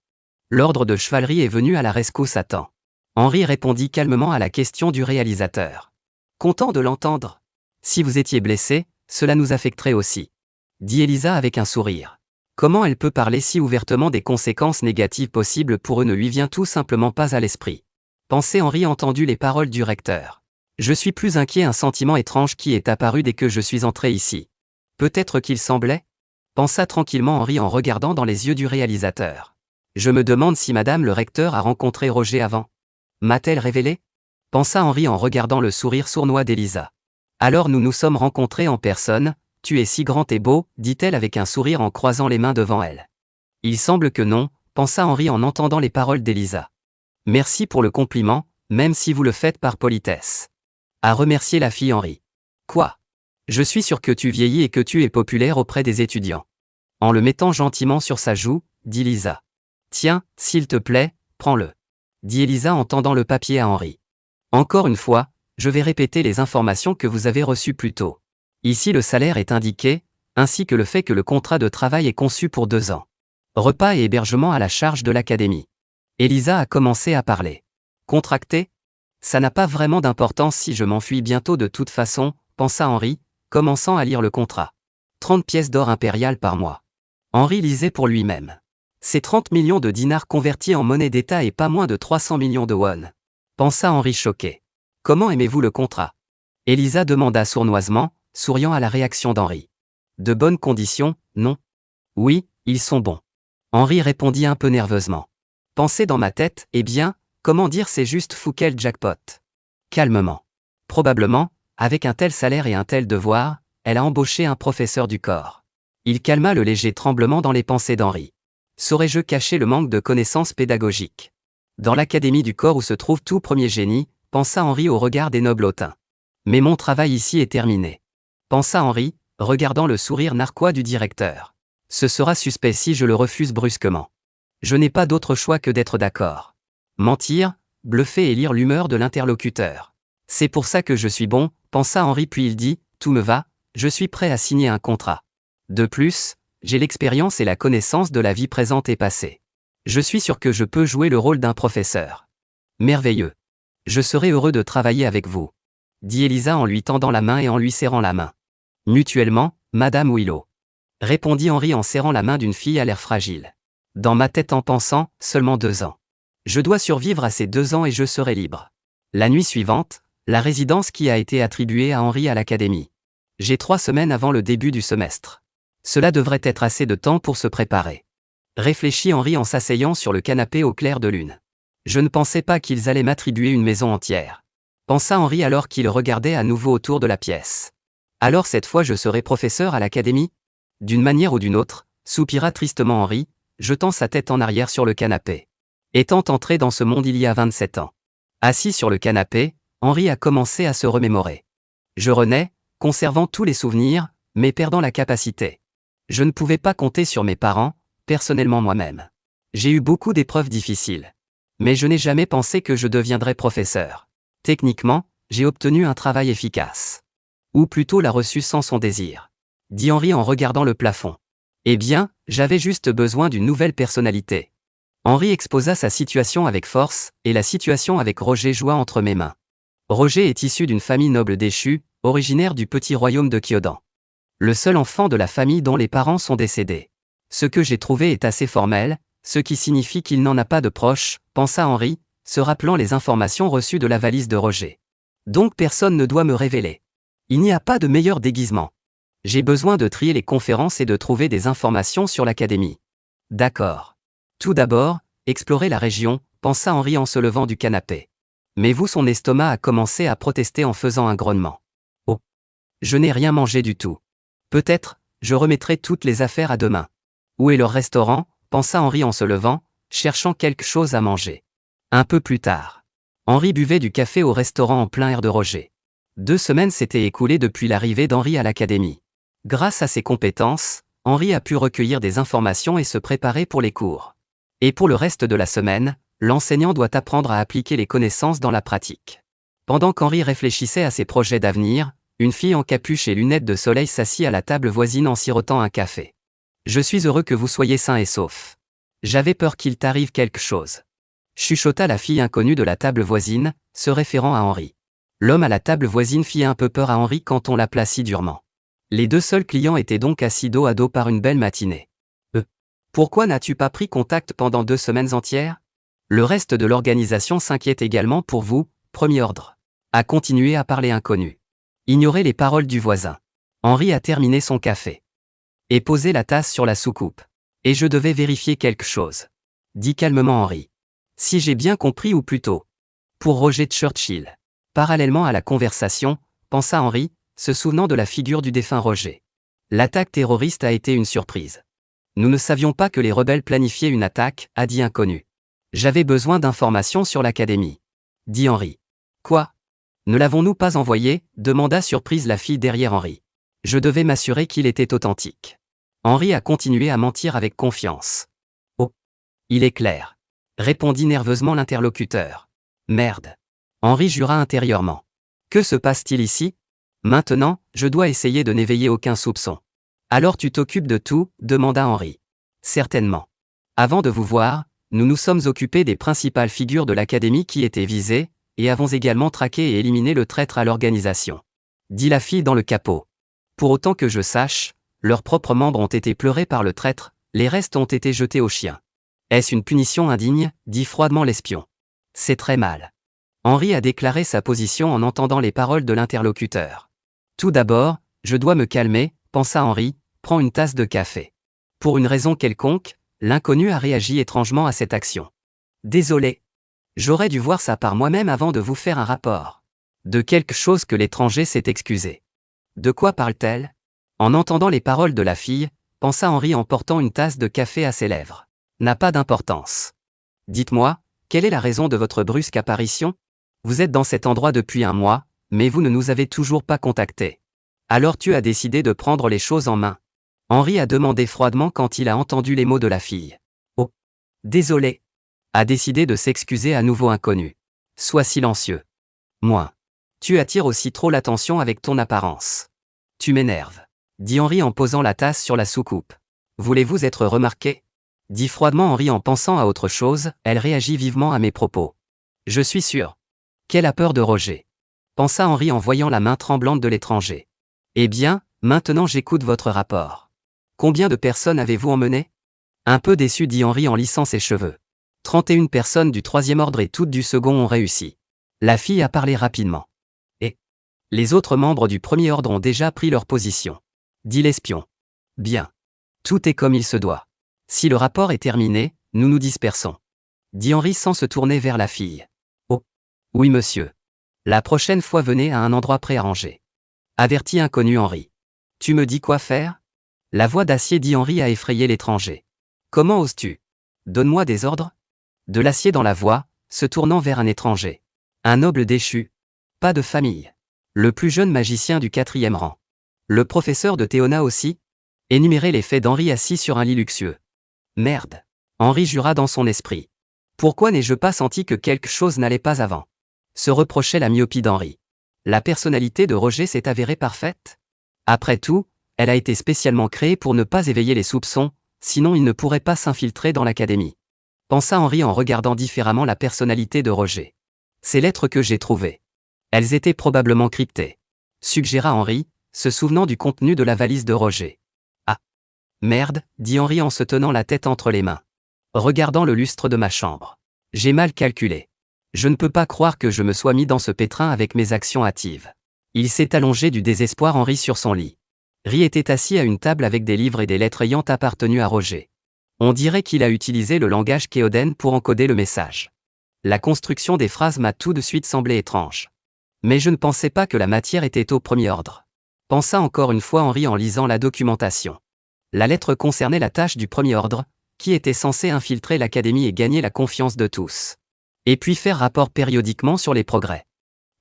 L'ordre de chevalerie est venu à la rescousse à temps. Henri répondit calmement à la question du réalisateur. Content de l'entendre. Si vous étiez blessé, cela nous affecterait aussi. Dit Elisa avec un sourire. Comment elle peut parler si ouvertement des conséquences négatives possibles pour eux ne lui vient tout simplement pas à l'esprit. Pensait Henri entendu les paroles du recteur. Je suis plus inquiet, un sentiment étrange qui est apparu dès que je suis entré ici. Peut-être qu'il semblait? Pensa tranquillement Henri en regardant dans les yeux du réalisateur. Je me demande si madame le recteur a rencontré Roger avant. M'a-t-elle révélé? Pensa Henri en regardant le sourire sournois d'Elisa. Alors nous nous sommes rencontrés en personne, tu es si grand et beau, dit-elle avec un sourire en croisant les mains devant elle. Il semble que non, pensa Henri en entendant les paroles d'Elisa. Merci pour le compliment, même si vous le faites par politesse. A remercié la fille Henri. Quoi? Je suis sûr que tu vieillis et que tu es populaire auprès des étudiants. En le mettant gentiment sur sa joue, dit Lisa. Tiens, s'il te plaît, prends-le. Dit Elisa en tendant le papier à Henri. Encore une fois, je vais répéter les informations que vous avez reçues plus tôt. Ici le salaire est indiqué, ainsi que le fait que le contrat de travail est conçu pour 2 ans. Repas et hébergement à la charge de l'académie. Elisa a commencé à parler. Contracté? Ça n'a pas vraiment d'importance si je m'enfuis bientôt de toute façon, pensa Henri, commençant à lire le contrat. 30 pièces d'or impériales par mois. Henri lisait pour lui-même. C'est 30 millions de dinars convertis en monnaie d'État et pas moins de 300 millions de won. Pensa Henri choqué. Comment aimez-vous le contrat? Elisa demanda sournoisement, souriant à la réaction d'Henri. De bonnes conditions, non? Oui, ils sont bons. Henri répondit un peu nerveusement. Pensez dans ma tête, eh bien, comment dire, c'est juste fou, quel jackpot. Calmement. Probablement, avec un tel salaire et un tel devoir, elle a embauché un professeur du corps. Il calma le léger tremblement dans les pensées d'Henri. Saurais-je cacher le manque de connaissances pédagogiques? Dans l'académie du corps où se trouve tout premier génie, pensa Henri au regard des nobles hautains. Mais mon travail ici est terminé. Pensa Henri, regardant le sourire narquois du directeur. Ce sera suspect si je le refuse brusquement. Je n'ai pas d'autre choix que d'être d'accord. Mentir, bluffer et lire l'humeur de l'interlocuteur. C'est pour ça que je suis bon, pensa Henri, puis il dit, tout me va, je suis prêt à signer un contrat. De plus, j'ai l'expérience et la connaissance de la vie présente et passée. Je suis sûr que je peux jouer le rôle d'un professeur. Merveilleux. Je serai heureux de travailler avec vous. Dit Elisa en lui tendant la main et en lui serrant la main. Mutuellement, Madame Willow. Répondit Henri en serrant la main d'une fille à l'air fragile. Dans ma tête en pensant, seulement 2 ans. Je dois survivre à ces 2 ans et je serai libre. La nuit suivante, la résidence qui a été attribuée à Henri à l'académie. J'ai 3 semaines avant le début du semestre. Cela devrait être assez de temps pour se préparer. Réfléchit Henri en s'asseyant sur le canapé au clair de lune. Je ne pensais pas qu'ils allaient m'attribuer une maison entière. Pensa Henri alors qu'il regardait à nouveau autour de la pièce. Alors cette fois je serai professeur à l'académie? D'une manière ou d'une autre, soupira tristement Henri, jetant sa tête en arrière sur le canapé. Étant entré dans ce monde il y a 27 ans. Assis sur le canapé, Henri a commencé à se remémorer. Je renais, conservant tous les souvenirs, mais perdant la capacité. Je ne pouvais pas compter sur mes parents, personnellement moi-même. J'ai eu beaucoup d'épreuves difficiles. Mais je n'ai jamais pensé que je deviendrais professeur. Techniquement, j'ai obtenu un travail efficace. Ou plutôt l'a reçu sans son désir. Dit Henri en regardant le plafond. Eh bien, j'avais juste besoin d'une nouvelle personnalité. Henri exposa sa situation avec force, et la situation avec Roger joua entre mes mains. Roger est issu d'une famille noble déchue, originaire du petit royaume de Kyodan. Le seul enfant de la famille dont les parents sont décédés. Ce que j'ai trouvé est assez formel, ce qui signifie qu'il n'en a pas de proches, pensa Henri, se rappelant les informations reçues de la valise de Roger. Donc personne ne doit me révéler. Il n'y a pas de meilleur déguisement. J'ai besoin de trier les conférences et de trouver des informations sur l'académie. D'accord. Tout d'abord, explorer la région, pensa Henri en se levant du canapé. Mais vous, son estomac a commencé à protester en faisant un grognement. Oh. Je n'ai rien mangé du tout. Peut-être, je remettrai toutes les affaires à demain. Où est leur restaurant, pensa Henri en se levant, cherchant quelque chose à manger. Un peu plus tard. Henri buvait du café au restaurant en plein air de Roger. 2 semaines s'étaient écoulées depuis l'arrivée d'Henri à l'académie. Grâce à ses compétences, Henri a pu recueillir des informations et se préparer pour les cours. Et pour le reste de la semaine, l'enseignant doit apprendre à appliquer les connaissances dans la pratique. Pendant qu'Henri réfléchissait à ses projets d'avenir, une fille en capuche et lunettes de soleil s'assit à la table voisine en sirotant un café. « Je suis heureux que vous soyez sain et sauf. J'avais peur qu'il t'arrive quelque chose. » chuchota la fille inconnue de la table voisine, se référant à Henri. L'homme à la table voisine fit un peu peur à Henri quand on l'appela si durement. Les 2 seuls clients étaient donc assis dos à dos par une belle matinée. Pourquoi n'as-tu pas pris contact pendant 2 semaines entières? Le reste de l'organisation s'inquiète également pour vous, premier ordre. A continué à parler inconnu. Ignorez les paroles du voisin. Henri a terminé son café. Et posé la tasse sur la soucoupe. Et je devais vérifier quelque chose. Dit calmement Henri. Si j'ai bien compris ou plutôt. Pour Roger Churchill. Parallèlement à la conversation, pensa Henri, se souvenant de la figure du défunt Roger. L'attaque terroriste a été une surprise. Nous ne savions pas que les rebelles planifiaient une attaque, a dit inconnu. J'avais besoin d'informations sur l'académie. Dit Henri. Quoi? Ne l'avons-nous pas envoyé? Demanda surprise la fille derrière Henri. Je devais m'assurer qu'il était authentique. Henri a continué à mentir avec confiance. Oh. Il est clair. Répondit nerveusement l'interlocuteur. Merde. Henri jura intérieurement. Que se passe-t-il ici? Maintenant, je dois essayer de n'éveiller aucun soupçon. Alors tu t'occupes de tout? Demanda Henri. Certainement. Avant de vous voir, nous nous sommes occupés des principales figures de l'académie qui étaient visées, et avons également traqué et éliminé le traître à l'organisation. Dit la fille dans le capot. Pour autant que je sache, leurs propres membres ont été pleurés par le traître, les restes ont été jetés aux chiens. Est-ce une punition indigne? Dit froidement l'espion. C'est très mal. Henri a déclaré sa position en entendant les paroles de l'interlocuteur. Tout d'abord, je dois me calmer, pensa Henri, prends une tasse de café. Pour une raison quelconque, l'inconnu a réagi étrangement à cette action. Désolé. J'aurais dû voir ça par moi-même avant de vous faire un rapport. De quelque chose que l'étranger s'est excusé. De quoi parle-t-elle? En entendant les paroles de la fille, pensa Henri en portant une tasse de café à ses lèvres. N'a pas d'importance. Dites-moi, quelle est la raison de votre brusque apparition? Vous êtes dans cet endroit depuis 1 mois, mais vous ne nous avez toujours pas contactés. Alors tu as décidé de prendre les choses en main. Henri a demandé froidement quand il a entendu les mots de la fille. Oh. Désolé. A décidé de s'excuser à nouveau inconnu. Sois silencieux. Moins. Tu attires aussi trop l'attention avec ton apparence. Tu m'énerves. Dit Henri en posant la tasse sur la soucoupe. Voulez-vous être remarqué? Dit froidement Henri en pensant à autre chose, elle réagit vivement à mes propos. Je suis sûr. Qu'elle a peur de Roger. Pensa Henri en voyant la main tremblante de l'étranger. Eh bien, maintenant j'écoute votre rapport. Combien de personnes avez-vous emmené? Un peu déçu dit Henri en lissant ses cheveux. 31 personnes du 3e ordre et toutes du second ont réussi. La fille a parlé rapidement. Et les autres membres du 1er ordre ont déjà pris leur position. Dit l'espion. Bien. Tout est comme il se doit. Si le rapport est terminé, nous nous dispersons. Dit Henri sans se tourner vers la fille. Oh. Oui monsieur. La prochaine fois venez à un endroit préarrangé. Avertit inconnu Henri. Tu me dis quoi faire? La voix d'acier dit Henri a effrayé l'étranger. Comment oses-tu? Donne-moi des ordres? De l'acier dans la voix, se tournant vers un étranger. Un noble déchu. Pas de famille. Le plus jeune magicien du 4e rang. Le professeur de Théona aussi? Énumérer les faits d'Henri assis sur un lit luxueux. Merde. Henri jura dans son esprit. Pourquoi n'ai-je pas senti que quelque chose n'allait pas avant? Se reprochait la myopie d'Henri. La personnalité de Roger s'est avérée parfaite? Après tout, elle a été spécialement créée pour ne pas éveiller les soupçons, sinon il ne pourrait pas s'infiltrer dans l'académie. Pensa Henri en regardant différemment la personnalité de Roger. Ces lettres que j'ai trouvées. Elles étaient probablement cryptées. Suggéra Henri, se souvenant du contenu de la valise de Roger. Ah! Merde, dit Henri en se tenant la tête entre les mains. Regardant le lustre de ma chambre. J'ai mal calculé. Je ne peux pas croire que je me sois mis dans ce pétrin avec mes actions hâtives. Il s'est allongé du désespoir Henri sur son lit. Ri était assis à une table avec des livres et des lettres ayant appartenu à Roger. On dirait qu'il a utilisé le langage Kéoden pour encoder le message. La construction des phrases m'a tout de suite semblé étrange. Mais je ne pensais pas que la matière était au premier ordre. Pensa encore une fois Henri en lisant la documentation. La lettre concernait la tâche du premier ordre, qui était censée infiltrer l'académie et gagner la confiance de tous. Et puis faire rapport périodiquement sur les progrès.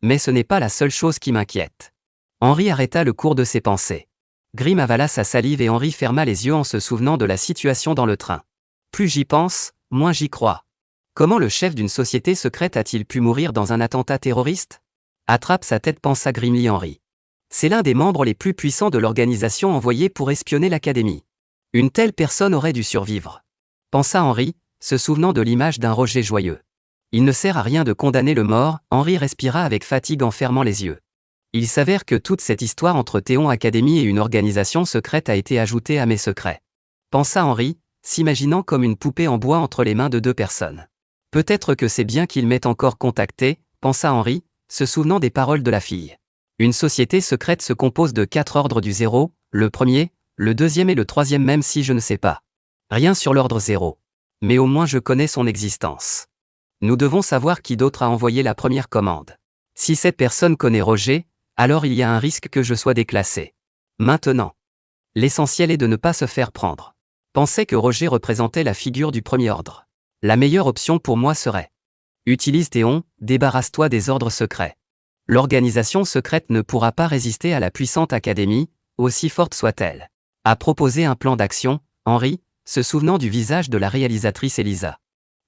Mais ce n'est pas la seule chose qui m'inquiète. Henri arrêta le cours de ses pensées. Grimm avala sa salive et Henri ferma les yeux en se souvenant de la situation dans le train. Plus j'y pense, moins j'y crois. Comment le chef d'une société secrète a-t-il pu mourir dans un attentat terroriste? Attrape sa tête, pensa grimly Henri. C'est l'un des membres les plus puissants de l'organisation envoyée pour espionner l'académie. Une telle personne aurait dû survivre. Pensa Henri, se souvenant de l'image d'un Roger joyeux. Il ne sert à rien de condamner le mort, Henri respira avec fatigue en fermant les yeux. Il s'avère que toute cette histoire entre Théon Academy et une organisation secrète a été ajoutée à mes secrets. Pensa Henri, s'imaginant comme une poupée en bois entre les mains de deux personnes. Peut-être que c'est bien qu'il m'ait encore contacté, pensa Henri, se souvenant des paroles de la fille. Une société secrète se compose de 4 ordres du 0, le premier, le deuxième et le troisième, même si je ne sais pas rien sur l'ordre 0. Mais au moins je connais son existence. Nous devons savoir qui d'autre a envoyé la première commande. Si cette personne connaît Roger, alors il y a un risque que je sois déclassé. Maintenant. L'essentiel est de ne pas se faire prendre. Pensais que Roger représentait la figure du premier ordre. La meilleure option pour moi serait: utilise Théon, débarrasse-toi des ordres secrets. L'organisation secrète ne pourra pas résister à la puissante académie, aussi forte soit-elle. A proposé un plan d'action, Henri, se souvenant du visage de la réalisatrice Elisa.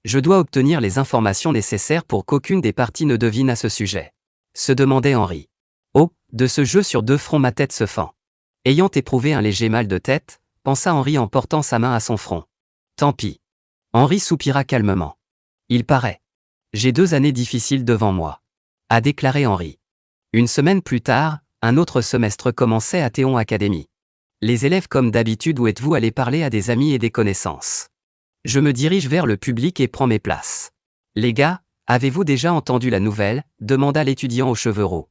Je dois obtenir les informations nécessaires pour qu'aucune des parties ne devine à ce sujet. Se demandait Henri. Oh, de ce jeu sur deux fronts ma tête se fend. Ayant éprouvé un léger mal de tête, pensa Henri en portant sa main à son front. Tant pis. Henri soupira calmement. Il paraît. J'ai 2 années difficiles devant moi. A déclaré Henri. Une semaine plus tard, un autre semestre commençait à Théon Academy. Les élèves comme d'habitude, où êtes-vous allés parler à des amis et des connaissances? Je me dirige vers le public et prends mes places. Les gars, avez-vous déjà entendu la nouvelle? Demanda l'étudiant aux cheveux roux.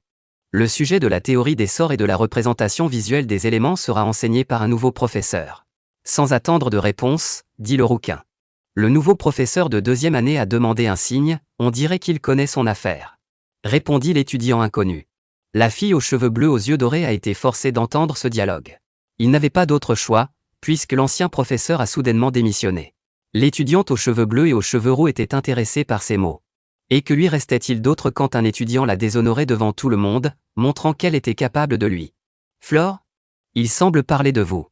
Le sujet de la théorie des sorts et de la représentation visuelle des éléments sera enseigné par un nouveau professeur. Sans attendre de réponse, dit le rouquin. Le nouveau professeur de 2e année a demandé un signe, on dirait qu'il connaît son affaire. Répondit l'étudiant inconnu. La fille aux cheveux bleus aux yeux dorés a été forcée d'entendre ce dialogue. Il n'avait pas d'autre choix, puisque l'ancien professeur a soudainement démissionné. L'étudiante aux cheveux bleus et aux cheveux roux était intéressée par ces mots. Et que lui restait-il d'autre quand un étudiant la déshonorait devant tout le monde, montrant qu'elle était capable de lui? Flore? Il semble parler de vous.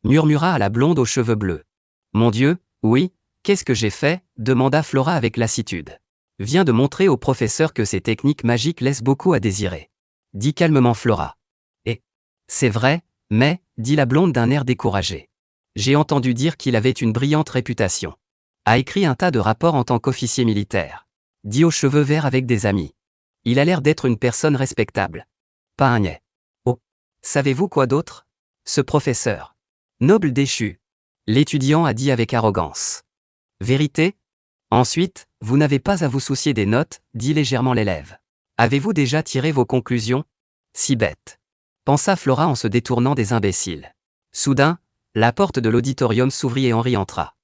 Murmura à la blonde aux cheveux bleus. Mon Dieu, oui, qu'est-ce que j'ai fait? Demanda Flora avec lassitude. Viens de montrer au professeur que ses techniques magiques laissent beaucoup à désirer. Dit calmement Flora. Et c'est vrai, mais, dit la blonde d'un air découragé. J'ai entendu dire qu'il avait une brillante réputation. A écrit un tas de rapports en tant qu'officier militaire. Dit aux cheveux verts avec des amis. Il a l'air d'être une personne respectable. Pas un niais. Oh. Savez-vous quoi d'autre? Ce professeur. Noble déchu. L'étudiant a dit avec arrogance. Vérité? Ensuite, vous n'avez pas à vous soucier des notes, dit légèrement l'élève. Avez-vous déjà tiré vos conclusions? Si bête. Pensa Flora en se détournant des imbéciles. Soudain, la porte de l'auditorium s'ouvrit et Henri entra.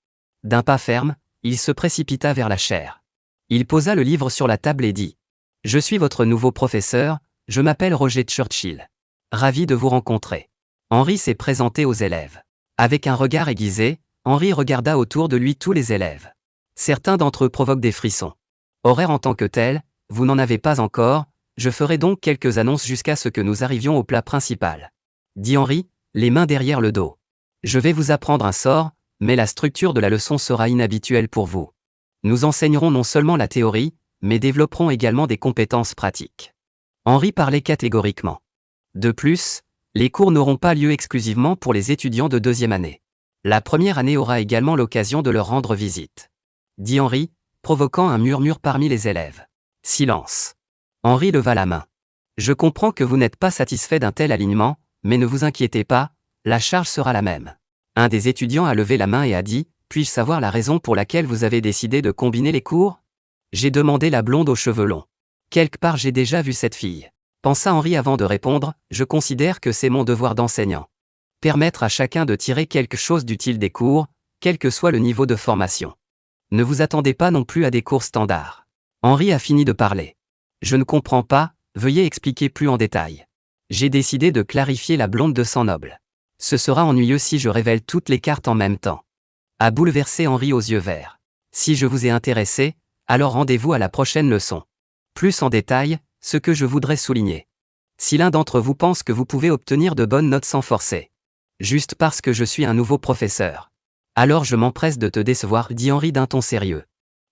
D'un pas ferme, il se précipita vers la chaire. Il posa le livre sur la table et dit. Je suis votre nouveau professeur, je m'appelle Roger Churchill. Ravi de vous rencontrer. Henri s'est présenté aux élèves. Avec un regard aiguisé, Henri regarda autour de lui tous les élèves. Certains d'entre eux provoquent des frissons. Horaire en tant que tel, vous n'en avez pas encore, je ferai donc quelques annonces jusqu'à ce que nous arrivions au plat principal. Dit Henri, les mains derrière le dos. Je vais vous apprendre un sort, mais la structure de la leçon sera inhabituelle pour vous. Nous enseignerons non seulement la théorie, mais développerons également des compétences pratiques. Henri parlait catégoriquement. De plus, les cours n'auront pas lieu exclusivement pour les étudiants de deuxième année. La première année aura également l'occasion de leur rendre visite. Dit Henri, provoquant un murmure parmi les élèves. Silence. Henri leva la main. Je comprends que vous n'êtes pas satisfait d'un tel alignement, mais ne vous inquiétez pas, la charge sera la même. Un des étudiants a levé la main et a dit, puis-je savoir la raison pour laquelle vous avez décidé de combiner les cours? J'ai demandé la blonde aux cheveux longs. Quelque part j'ai déjà vu cette fille. Pensa Henri avant de répondre, je considère que c'est mon devoir d'enseignant. Permettre à chacun de tirer quelque chose d'utile des cours, quel que soit le niveau de formation. Ne vous attendez pas non plus à des cours standards. Henri a fini de parler. Je ne comprends pas, veuillez expliquer plus en détail. J'ai décidé de clarifier la blonde de sang noble. Ce sera ennuyeux si je révèle toutes les cartes en même temps. A bouleversé Henri aux yeux verts. Si je vous ai intéressé, alors rendez-vous à la prochaine leçon. Plus en détail, ce que je voudrais souligner. Si l'un d'entre vous pense que vous pouvez obtenir de bonnes notes sans forcer, juste parce que je suis un nouveau professeur, alors je m'empresse de te décevoir, dit Henri d'un ton sérieux.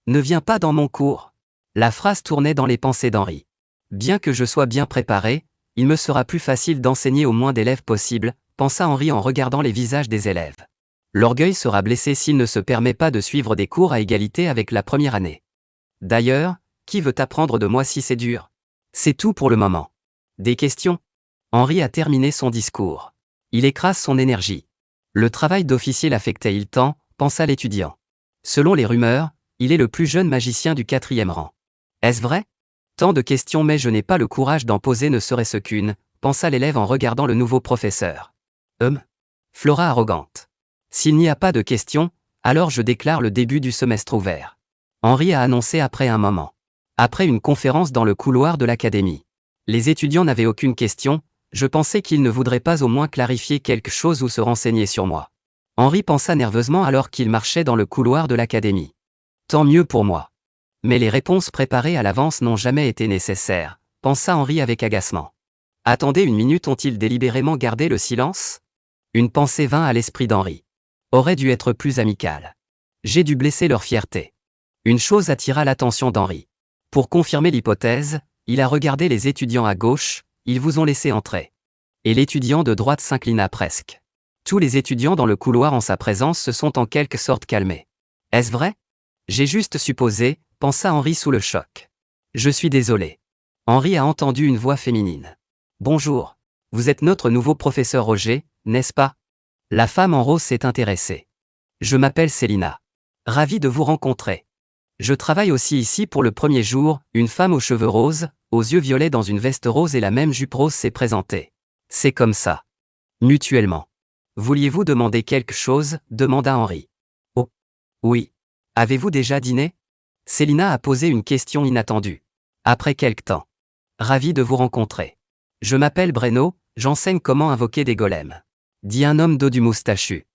Ne viens pas dans mon cours. La phrase tournait dans les pensées d'Henri. Bien que je sois bien préparé, il me sera plus facile d'enseigner au moins d'élèves possible, pensa Henri en regardant les visages des élèves. L'orgueil sera blessé s'il ne se permet pas de suivre des cours à égalité avec la première année. D'ailleurs, qui veut apprendre de moi si c'est dur? C'est tout pour le moment. Des questions? Henri a terminé son discours. Il écrase son énergie. Le travail d'officier l'affectait il temps, pensa l'étudiant. Selon les rumeurs, il est le plus jeune magicien du 4e rang. Est-ce vrai? Tant de questions mais je n'ai pas le courage d'en poser ne serait-ce qu'une, pensa l'élève en regardant le nouveau professeur. Flora arrogante. S'il n'y a pas de questions, alors je déclare le début du semestre ouvert. Henri a annoncé après un moment. Après une conférence dans le couloir de l'académie. Les étudiants n'avaient aucune question, je pensais qu'ils ne voudraient pas au moins clarifier quelque chose ou se renseigner sur moi. Henri pensa nerveusement alors qu'il marchait dans le couloir de l'académie. Tant mieux pour moi. Mais les réponses préparées à l'avance n'ont jamais été nécessaires, pensa Henri avec agacement. Attendez une minute, ont-ils délibérément gardé le silence? Une pensée vint à l'esprit d'Henri. Aurait dû être plus amical. J'ai dû blesser leur fierté. Une chose attira l'attention d'Henri. Pour confirmer l'hypothèse, il a regardé les étudiants à gauche, ils vous ont laissé entrer. Et l'étudiant de droite s'inclina presque. Tous les étudiants dans le couloir en sa présence se sont en quelque sorte calmés. Est-ce vrai? J'ai juste supposé, pensa Henri sous le choc. Je suis désolé. Henri a entendu une voix féminine. Bonjour. Vous êtes notre nouveau professeur Roger, n'est-ce pas? La femme en rose s'est intéressée. Je m'appelle Célina. Ravi de vous rencontrer. Je travaille aussi ici pour le premier jour, une femme aux cheveux roses, aux yeux violets dans une veste rose et la même jupe rose s'est présentée. C'est comme ça. Mutuellement. Vouliez-vous demander quelque chose? Demanda Henri. Oh. Oui. Avez-vous déjà dîné? Célina a posé une question inattendue. Après quelque temps. Ravi de vous rencontrer. Je m'appelle Breno, j'enseigne comment invoquer des golems. Dit un homme dodu moustachu.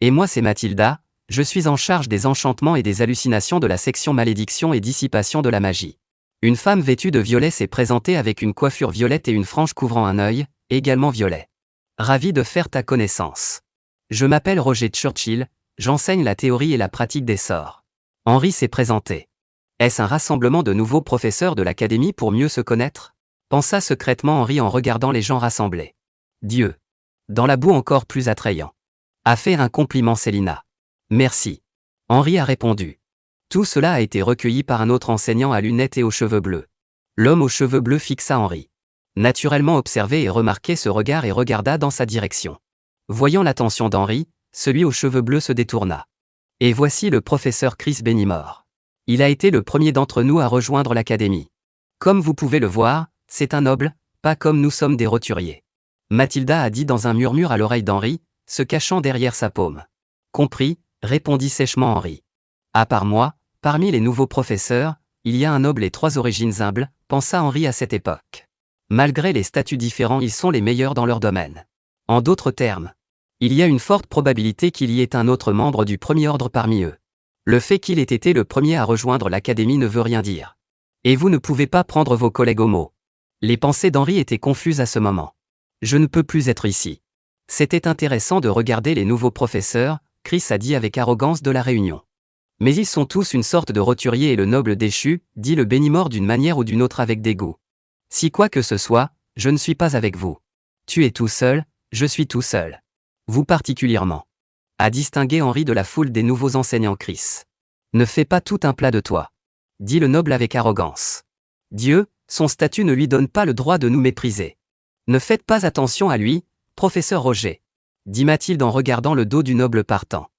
Et moi c'est Mathilda, je suis en charge des enchantements et des hallucinations de la section malédiction et dissipation de la magie. Une femme vêtue de violet s'est présentée avec une coiffure violette et une frange couvrant un œil, également violet. Ravi de faire ta connaissance. Je m'appelle Roger Churchill, j'enseigne la théorie et la pratique des sorts. Henri s'est présenté. Est-ce un rassemblement de nouveaux professeurs de l'académie pour mieux se connaître? Pensa secrètement Henri en regardant les gens rassemblés. Dieu. Dans la boue encore plus attrayant. A fait un compliment Célina. Merci. Henri a répondu. Tout cela a été recueilli par un autre enseignant à lunettes et aux cheveux bleus. L'homme aux cheveux bleus fixa Henri. Naturellement observé et remarqué ce regard et regarda dans sa direction. Voyant l'attention d'Henri, celui aux cheveux bleus se détourna. Et voici le professeur Chris Bennymore. Il a été le premier d'entre nous à rejoindre l'académie. Comme vous pouvez le voir, c'est un noble, pas comme nous sommes des roturiers. Mathilda a dit dans un murmure à l'oreille d'Henri, se cachant derrière sa paume. Compris, répondit sèchement Henri. À part moi, parmi les nouveaux professeurs, il y a un noble et 3 origines humbles, pensa Henri à cette époque. Malgré les statuts différents, ils sont les meilleurs dans leur domaine. En d'autres termes, il y a une forte probabilité qu'il y ait un autre membre du premier ordre parmi eux. Le fait qu'il ait été le premier à rejoindre l'académie ne veut rien dire. Et vous ne pouvez pas prendre vos collègues au mot. Les pensées d'Henri étaient confuses à ce moment. Je ne peux plus être ici. C'était intéressant de regarder les nouveaux professeurs, Chris a dit avec arrogance de la réunion. Mais ils sont tous une sorte de roturier et le noble déchu, dit le bénimort d'une manière ou d'une autre avec dégoût. Si quoi que ce soit, je ne suis pas avec vous. Tu es tout seul, je suis tout seul. Vous particulièrement. A distingué Henri de la foule des nouveaux enseignants Chris. Ne fais pas tout un plat de toi. Dit le noble avec arrogance. Dieu, son statut ne lui donne pas le droit de nous mépriser. Ne faites pas attention à lui, professeur Roger. Dit Mathilde en regardant le dos du noble partant.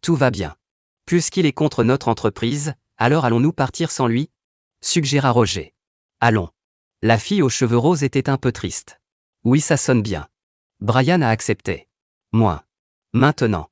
Tout va bien. Puisqu'il est contre notre entreprise, alors allons-nous partir sans lui? Suggéra Roger. Allons. La fille aux cheveux roses était un peu triste. Oui, ça sonne bien. Brian a accepté. Moi. Maintenant.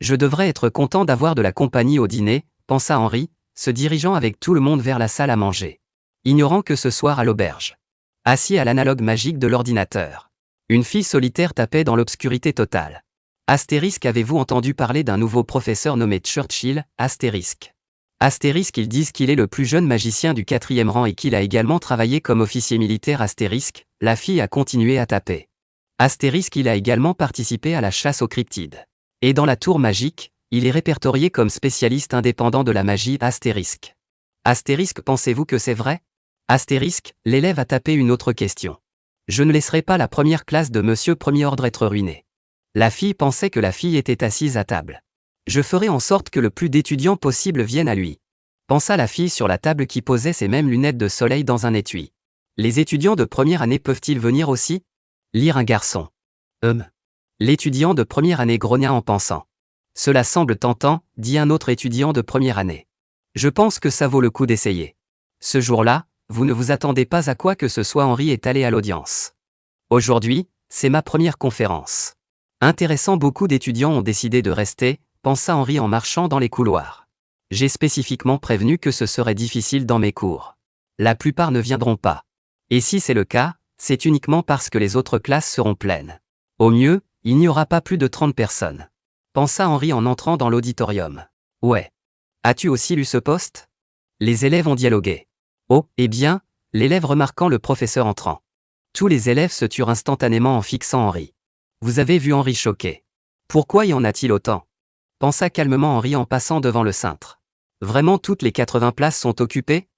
Je devrais être content d'avoir de la compagnie au dîner, pensa Henri, se dirigeant avec tout le monde vers la salle à manger. Ignorant que ce soir à l'auberge. Assis à l'analogue magique de l'ordinateur. Une fille solitaire tapait dans l'obscurité totale. Astérisque, avez-vous entendu parler d'un nouveau professeur nommé Churchill, Astérisque? Astérisque, ils disent qu'il est le plus jeune magicien du 4e rang et qu'il a également travaillé comme officier militaire. Astérisque, la fille a continué à taper. Astérisque, il a également participé à la chasse aux cryptides. Et dans la tour magique, il est répertorié comme spécialiste indépendant de la magie. Astérisque. Astérisque, pensez-vous que c'est vrai? Astérisque, l'élève a tapé une autre question. Je ne laisserai pas la première classe de Monsieur Premier Ordre être ruinée. La fille pensait que la fille était assise à table. Je ferai en sorte que le plus d'étudiants possible viennent à lui. Pensa la fille sur la table qui posait ses mêmes lunettes de soleil dans un étui. Les étudiants de première année peuvent-ils venir aussi? Lire un garçon. L'étudiant de première année grogna en pensant. Cela semble tentant, dit un autre étudiant de première année. Je pense que ça vaut le coup d'essayer. Ce jour-là, vous ne vous attendez pas à quoi que ce soit. Henri est allé à l'audience. Aujourd'hui, c'est ma première conférence. Intéressant, beaucoup d'étudiants ont décidé de rester, pensa Henri en marchant dans les couloirs. J'ai spécifiquement prévenu que ce serait difficile dans mes cours. La plupart ne viendront pas. Et si c'est le cas, c'est uniquement parce que les autres classes seront pleines. Au mieux, il n'y aura pas plus de 30 personnes. Pensa Henri en entrant dans l'auditorium. Ouais. As-tu aussi lu ce poste? Les élèves ont dialogué. Oh, eh bien, l'élève remarquant le professeur entrant. Tous les élèves se turent instantanément en fixant Henri. Vous avez vu Henri choqué. Pourquoi y en a-t-il autant? Pensa calmement Henri en passant devant le cintre. Vraiment toutes les 80 places sont occupées?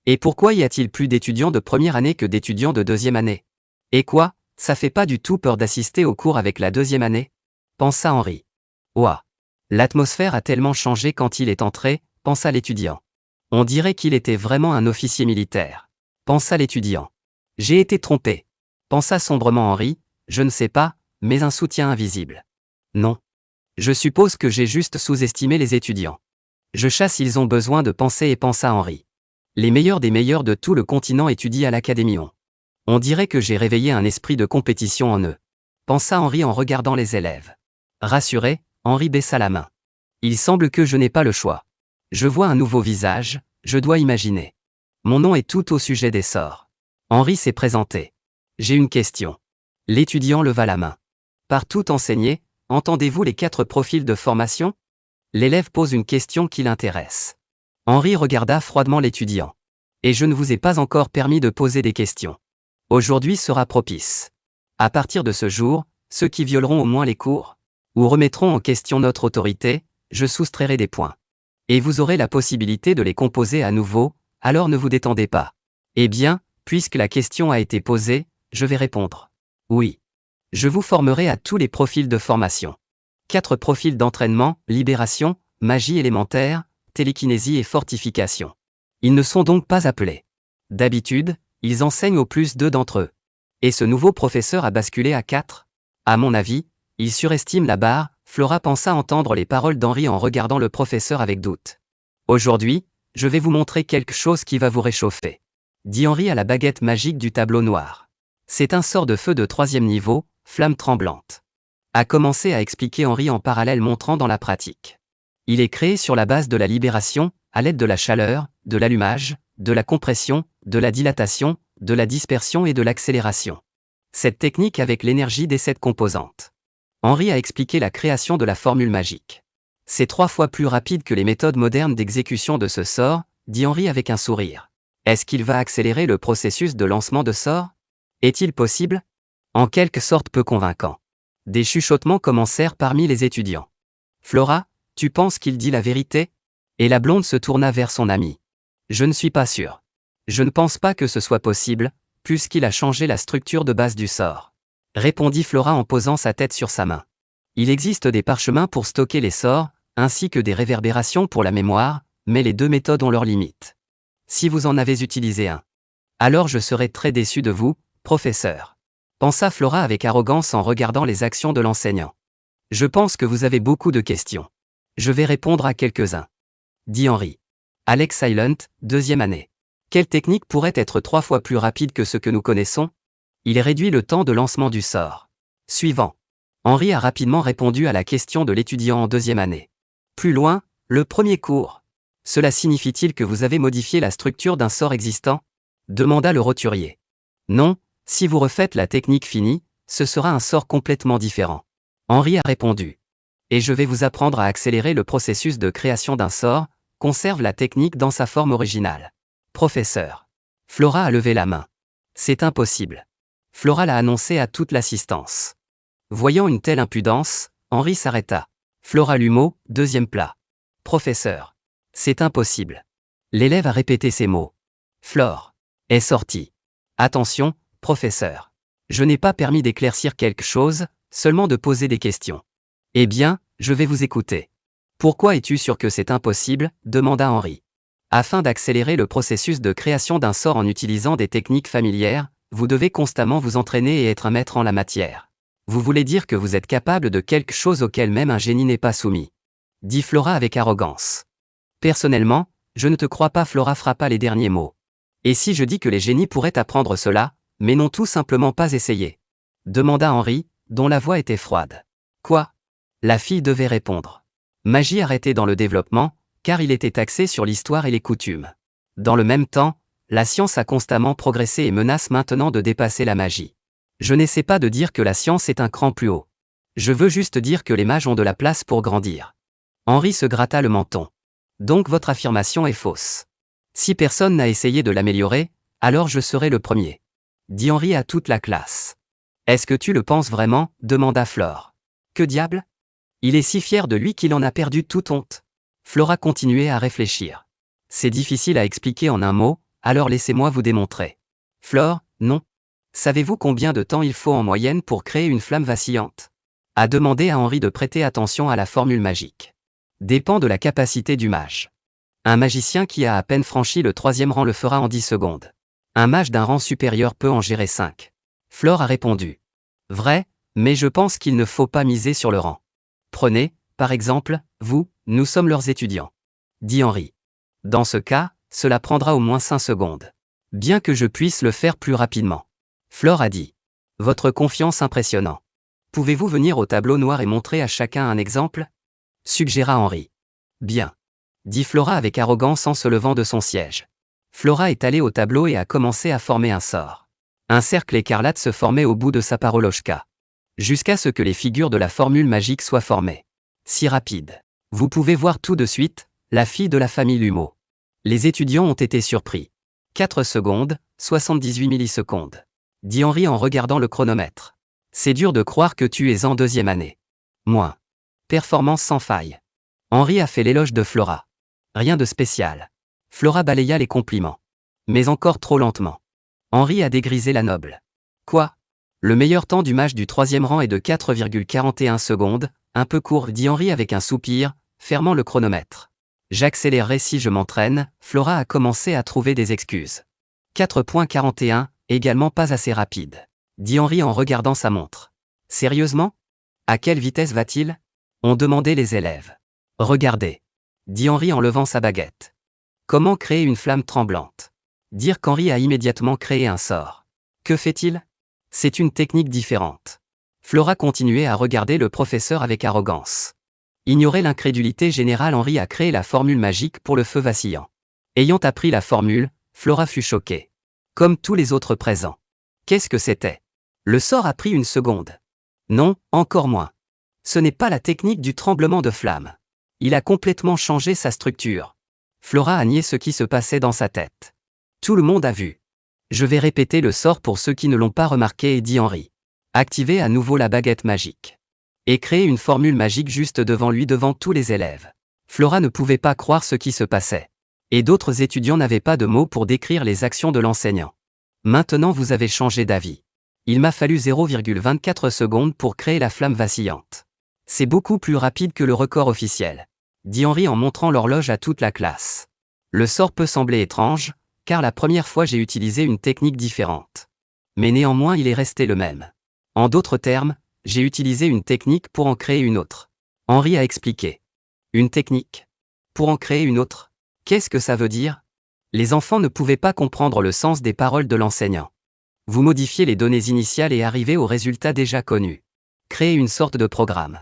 Et pourquoi y a-t-il plus d'étudiants de première année que d'étudiants de deuxième année? Et quoi, ça fait pas du tout peur d'assister au cours avec la deuxième année? Pensa Henri. Ouah. L'atmosphère a tellement changé quand il est entré, pensa l'étudiant. On dirait qu'il était vraiment un officier militaire. Pensa l'étudiant. J'ai été trompé. Pensa sombrement Henri, je ne sais pas, mais un soutien invisible. Non. Je suppose que j'ai juste sous-estimé les étudiants. Je chasse, ils ont besoin de penser, et pensa Henri. Les meilleurs des meilleurs de tout le continent étudient à l'Académion. On dirait que j'ai réveillé un esprit de compétition en eux. Pensa Henri en regardant les élèves. Rassuré, Henri baissa la main. Il semble que je n'ai pas le choix. Je vois un nouveau visage, je dois imaginer. Mon nom est tout au sujet des sorts. Henri s'est présenté. J'ai une question. L'étudiant leva la main. Partout enseigné, entendez-vous les 4 profils de formation? L'élève pose une question qui l'intéresse. Henri regarda froidement l'étudiant. Et je ne vous ai pas encore permis de poser des questions. Aujourd'hui sera propice. À partir de ce jour, ceux qui violeront au moins les cours, ou remettront en question notre autorité, je soustrairai des points. Et vous aurez la possibilité de les composer à nouveau, alors ne vous détendez pas. Eh bien, puisque la question a été posée, je vais répondre. Oui. Je vous formerai à tous les profils de formation. 4 profils d'entraînement, libération, magie élémentaire, télékinésie et fortification. Ils ne sont donc pas appelés. D'habitude, ils enseignent au plus 2 d'entre eux. Et ce nouveau professeur a basculé à 4? À mon avis, il surestime la barre, Flora pensa entendre les paroles d'Henri en regardant le professeur avec doute. Aujourd'hui, je vais vous montrer quelque chose qui va vous réchauffer. Dit Henri à la baguette magique du tableau noir. C'est un sort de feu de 3e niveau, flamme tremblante. A commencé à expliquer Henri en parallèle montrant dans la pratique. Il est créé sur la base de la libération, à l'aide de la chaleur, de l'allumage, de la compression, de la dilatation, de la dispersion et de l'accélération. Cette technique avec l'énergie des 7 composantes. Henri a expliqué la création de la formule magique. C'est 3 fois plus rapide que les méthodes modernes d'exécution de ce sort, dit Henri avec un sourire. Est-ce qu'il va accélérer le processus de lancement de sort? Est-il possible? En quelque sorte peu convaincant. Des chuchotements commencèrent parmi les étudiants. Flora, tu penses qu'il dit la vérité? Et la blonde se tourna vers son ami. Je ne suis pas sûr. Je ne pense pas que ce soit possible, puisqu'il a changé la structure de base du sort. Répondit Flora en posant sa tête sur sa main. Il existe des parchemins pour stocker les sorts, ainsi que des réverbérations pour la mémoire, mais les deux méthodes ont leurs limites. Si vous en avez utilisé un, alors je serai très déçu de vous, professeur. Pensa Flora avec arrogance en regardant les actions de l'enseignant. Je pense que vous avez beaucoup de questions. Je vais répondre à quelques-uns. Dit Henry. Alex Silent, 2e année. Quelle technique pourrait être 3 fois plus rapide que ce que nous connaissons? Il réduit le temps de lancement du sort. Suivant. Henry a rapidement répondu à la question de l'étudiant en 2e année. Plus loin, le premier cours. Cela signifie-t-il que vous avez modifié la structure d'un sort existant? Demanda le roturier. Non, si vous refaites la technique finie, ce sera un sort complètement différent. Henry a répondu. Et je vais vous apprendre à accélérer le processus de création d'un sort, conserve la technique dans sa forme originale. Professeur. Flora a levé la main. C'est impossible. Flora l'a annoncé à toute l'assistance. Voyant une telle impudence, Henry s'arrêta. Flora Lumeau, 2e plat. Professeur. C'est impossible. L'élève a répété ces mots. Flore. Est sorti. Attention, professeur. Je n'ai pas permis d'éclaircir quelque chose, seulement de poser des questions. Eh bien, je vais vous écouter. Pourquoi es-tu sûr que c'est impossible? Demanda Henry. Afin d'accélérer le processus de création d'un sort en utilisant des techniques familières, vous devez constamment vous entraîner et être un maître en la matière. Vous voulez dire que vous êtes capable de quelque chose auquel même un génie n'est pas soumis. Dit Flora avec arrogance. Personnellement, je ne te crois pas. Flora frappa les derniers mots. Et si je dis que les génies pourraient apprendre cela, mais n'ont tout simplement pas essayé? Demanda Henry, dont la voix était froide. Quoi? La fille devait répondre. Magie arrêtée dans le développement, car il était axé sur l'histoire et les coutumes. Dans le même temps, la science a constamment progressé et menace maintenant de dépasser la magie. Je n'essaie pas de dire que la science est un cran plus haut. Je veux juste dire que les mages ont de la place pour grandir. Henry se gratta le menton. Donc votre affirmation est fausse. Si personne n'a essayé de l'améliorer, alors je serai le premier. Dit Henry à toute la classe. Est-ce que tu le penses vraiment? Demanda Flore. Que diable? Il est si fier de lui qu'il en a perdu toute honte. Flora continuait à réfléchir. C'est difficile à expliquer en un mot, alors laissez-moi vous démontrer. Flore, non. Savez-vous combien de temps il faut en moyenne pour créer une flamme vacillante? A demandé à Henry de prêter attention à la formule magique. Dépend de la capacité du mage. Un magicien qui a à peine franchi le 3e rang le fera en 10 secondes. Un mage d'un rang supérieur peut en gérer 5. Flore a répondu. Vrai, mais je pense qu'il ne faut pas miser sur le rang. Prenez, par exemple, vous, nous sommes leurs étudiants. Dit Henry. Dans ce cas, cela prendra au moins 5 secondes. Bien que je puisse le faire plus rapidement. Flore a dit. Votre confiance impressionnant. Pouvez-vous venir au tableau noir et montrer à chacun un exemple? Suggéra Henry. Bien. Dit Flora avec arrogance en se levant de son siège. Flora est allée au tableau et a commencé à former un sort. Un cercle écarlate se formait au bout de sa parolochka. Jusqu'à ce que les figures de la formule magique soient formées. Si rapide. Vous pouvez voir tout de suite, la fille de la famille Lumeau. Les étudiants ont été surpris. 4 secondes, 78 millisecondes. Dit Henry en regardant le chronomètre. C'est dur de croire que tu es en 2e année. Moins. Performance sans faille. Henry a fait l'éloge de Flora. Rien de spécial. Flora balaya les compliments. Mais encore trop lentement. Henry a dégrisé la noble. Quoi? Le meilleur temps du mage du 3e rang est de 4,41 secondes, un peu court, dit Henry avec un soupir, fermant le chronomètre. J'accélérerai si je m'entraîne. Flora a commencé à trouver des excuses. 4,41, également pas assez rapide. Dit Henry en regardant sa montre. Sérieusement? À quelle vitesse va-t-il? Ont demandé les élèves. Regardez. Dit Henry en levant sa baguette. Comment créer une flamme tremblante? Dire qu'Henry a immédiatement créé un sort. Que fait-il? C'est une technique différente. Flora continuait à regarder le professeur avec arrogance. Ignorer l'incrédulité générale, Henry a créé la formule magique pour le feu vacillant. Ayant appris la formule, Flora fut choquée. Comme tous les autres présents. Qu'est-ce que c'était? Le sort a pris 1 seconde. Non, encore moins. Ce n'est pas la technique du tremblement de flamme. Il a complètement changé sa structure. Flora a nié ce qui se passait dans sa tête. Tout le monde a vu. Je vais répéter le sort pour ceux qui ne l'ont pas remarqué, et dit Henry. Activez à nouveau la baguette magique. Et créez une formule magique juste devant lui, devant tous les élèves. Flora ne pouvait pas croire ce qui se passait. Et d'autres étudiants n'avaient pas de mots pour décrire les actions de l'enseignant. Maintenant vous avez changé d'avis. Il m'a fallu 0,24 secondes pour créer la flamme vacillante. C'est beaucoup plus rapide que le record officiel, dit Henri en montrant l'horloge à toute la classe. Le sort peut sembler étrange, car la première fois j'ai utilisé une technique différente. Mais néanmoins il est resté le même. En d'autres termes, j'ai utilisé une technique pour en créer une autre. Henri a expliqué. Une technique? Pour en créer une autre? Qu'est-ce que ça veut dire? Les enfants ne pouvaient pas comprendre le sens des paroles de l'enseignant. Vous modifiez les données initiales et arrivez au résultat déjà connu. Créez une sorte de programme.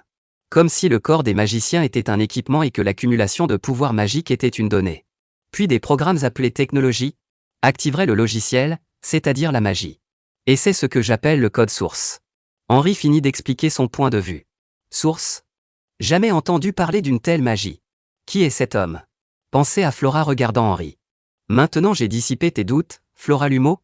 Comme si le corps des magiciens était un équipement et que l'accumulation de pouvoirs magiques était une donnée. Puis des programmes appelés technologies activeraient le logiciel, c'est-à-dire la magie. Et c'est ce que j'appelle le code source. Henri finit d'expliquer son point de vue. Source? Jamais entendu parler d'une telle magie. Qui est cet homme? Pensez à Flora regardant Henri. Maintenant j'ai dissipé tes doutes, Flora Lumeau?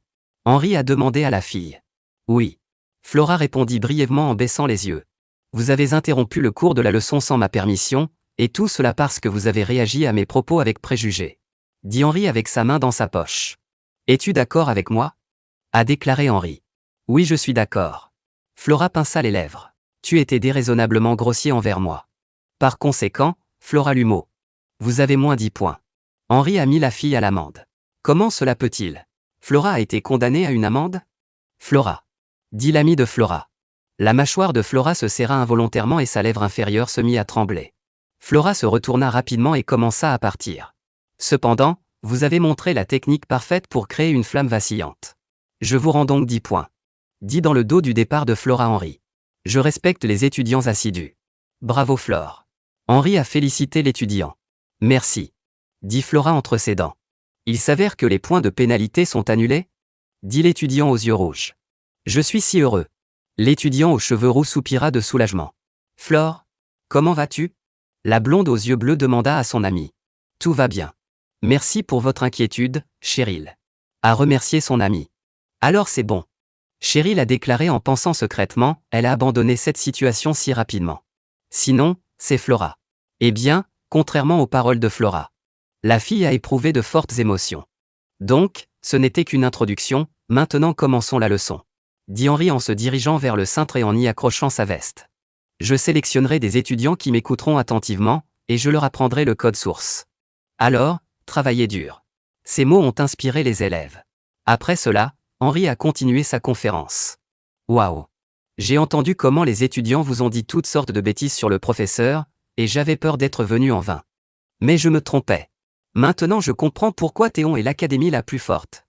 Henri a demandé à la fille. Oui. Flora répondit brièvement en baissant les yeux. Vous avez interrompu le cours de la leçon sans ma permission, et tout cela parce que vous avez réagi à mes propos avec préjugés. Dit Henri avec sa main dans sa poche. Es-tu d'accord avec moi? A déclaré Henri. Oui, je suis d'accord. Flora pinça les lèvres. Tu étais déraisonnablement grossier envers moi. Par conséquent, Flora Lumeau. Vous avez moins 10 points. Henri a mis la fille à l'amende. Comment cela peut-il? Flora a été condamnée à une amende? Flora. Dit l'ami de Flora. La mâchoire de Flora se serra involontairement et sa lèvre inférieure se mit à trembler. Flora se retourna rapidement et commença à partir. Cependant, vous avez montré la technique parfaite pour créer une flamme vacillante. Je vous rends donc 10 points. Dit dans le dos du départ de Flora Henri. Je respecte les étudiants assidus. Bravo Flore. Henri a félicité l'étudiant. Merci. Dit Flora entre ses dents. Il s'avère que les points de pénalité sont annulés? Dit l'étudiant aux yeux rouges. Je suis si heureux. L'étudiant aux cheveux roux soupira de soulagement. Flore, comment vas-tu? La blonde aux yeux bleus demanda à son amie. Tout va bien. Merci pour votre inquiétude, Cheryl. A remercié son ami. Alors c'est bon. Cheryl a déclaré en pensant secrètement, elle a abandonné cette situation si rapidement. Sinon, c'est Flora. Eh bien, contrairement aux paroles de Flora. La fille a éprouvé de fortes émotions. Donc, ce n'était qu'une introduction, maintenant commençons la leçon. Dit Henri en se dirigeant vers le cintre et en y accrochant sa veste. Je sélectionnerai des étudiants qui m'écouteront attentivement, et je leur apprendrai le code source. Alors, travaillez dur. Ces mots ont inspiré les élèves. Après cela, Henri a continué sa conférence. Waouh! J'ai entendu comment les étudiants vous ont dit toutes sortes de bêtises sur le professeur, et j'avais peur d'être venu en vain. Mais je me trompais. Maintenant je comprends pourquoi Théon est l'académie la plus forte.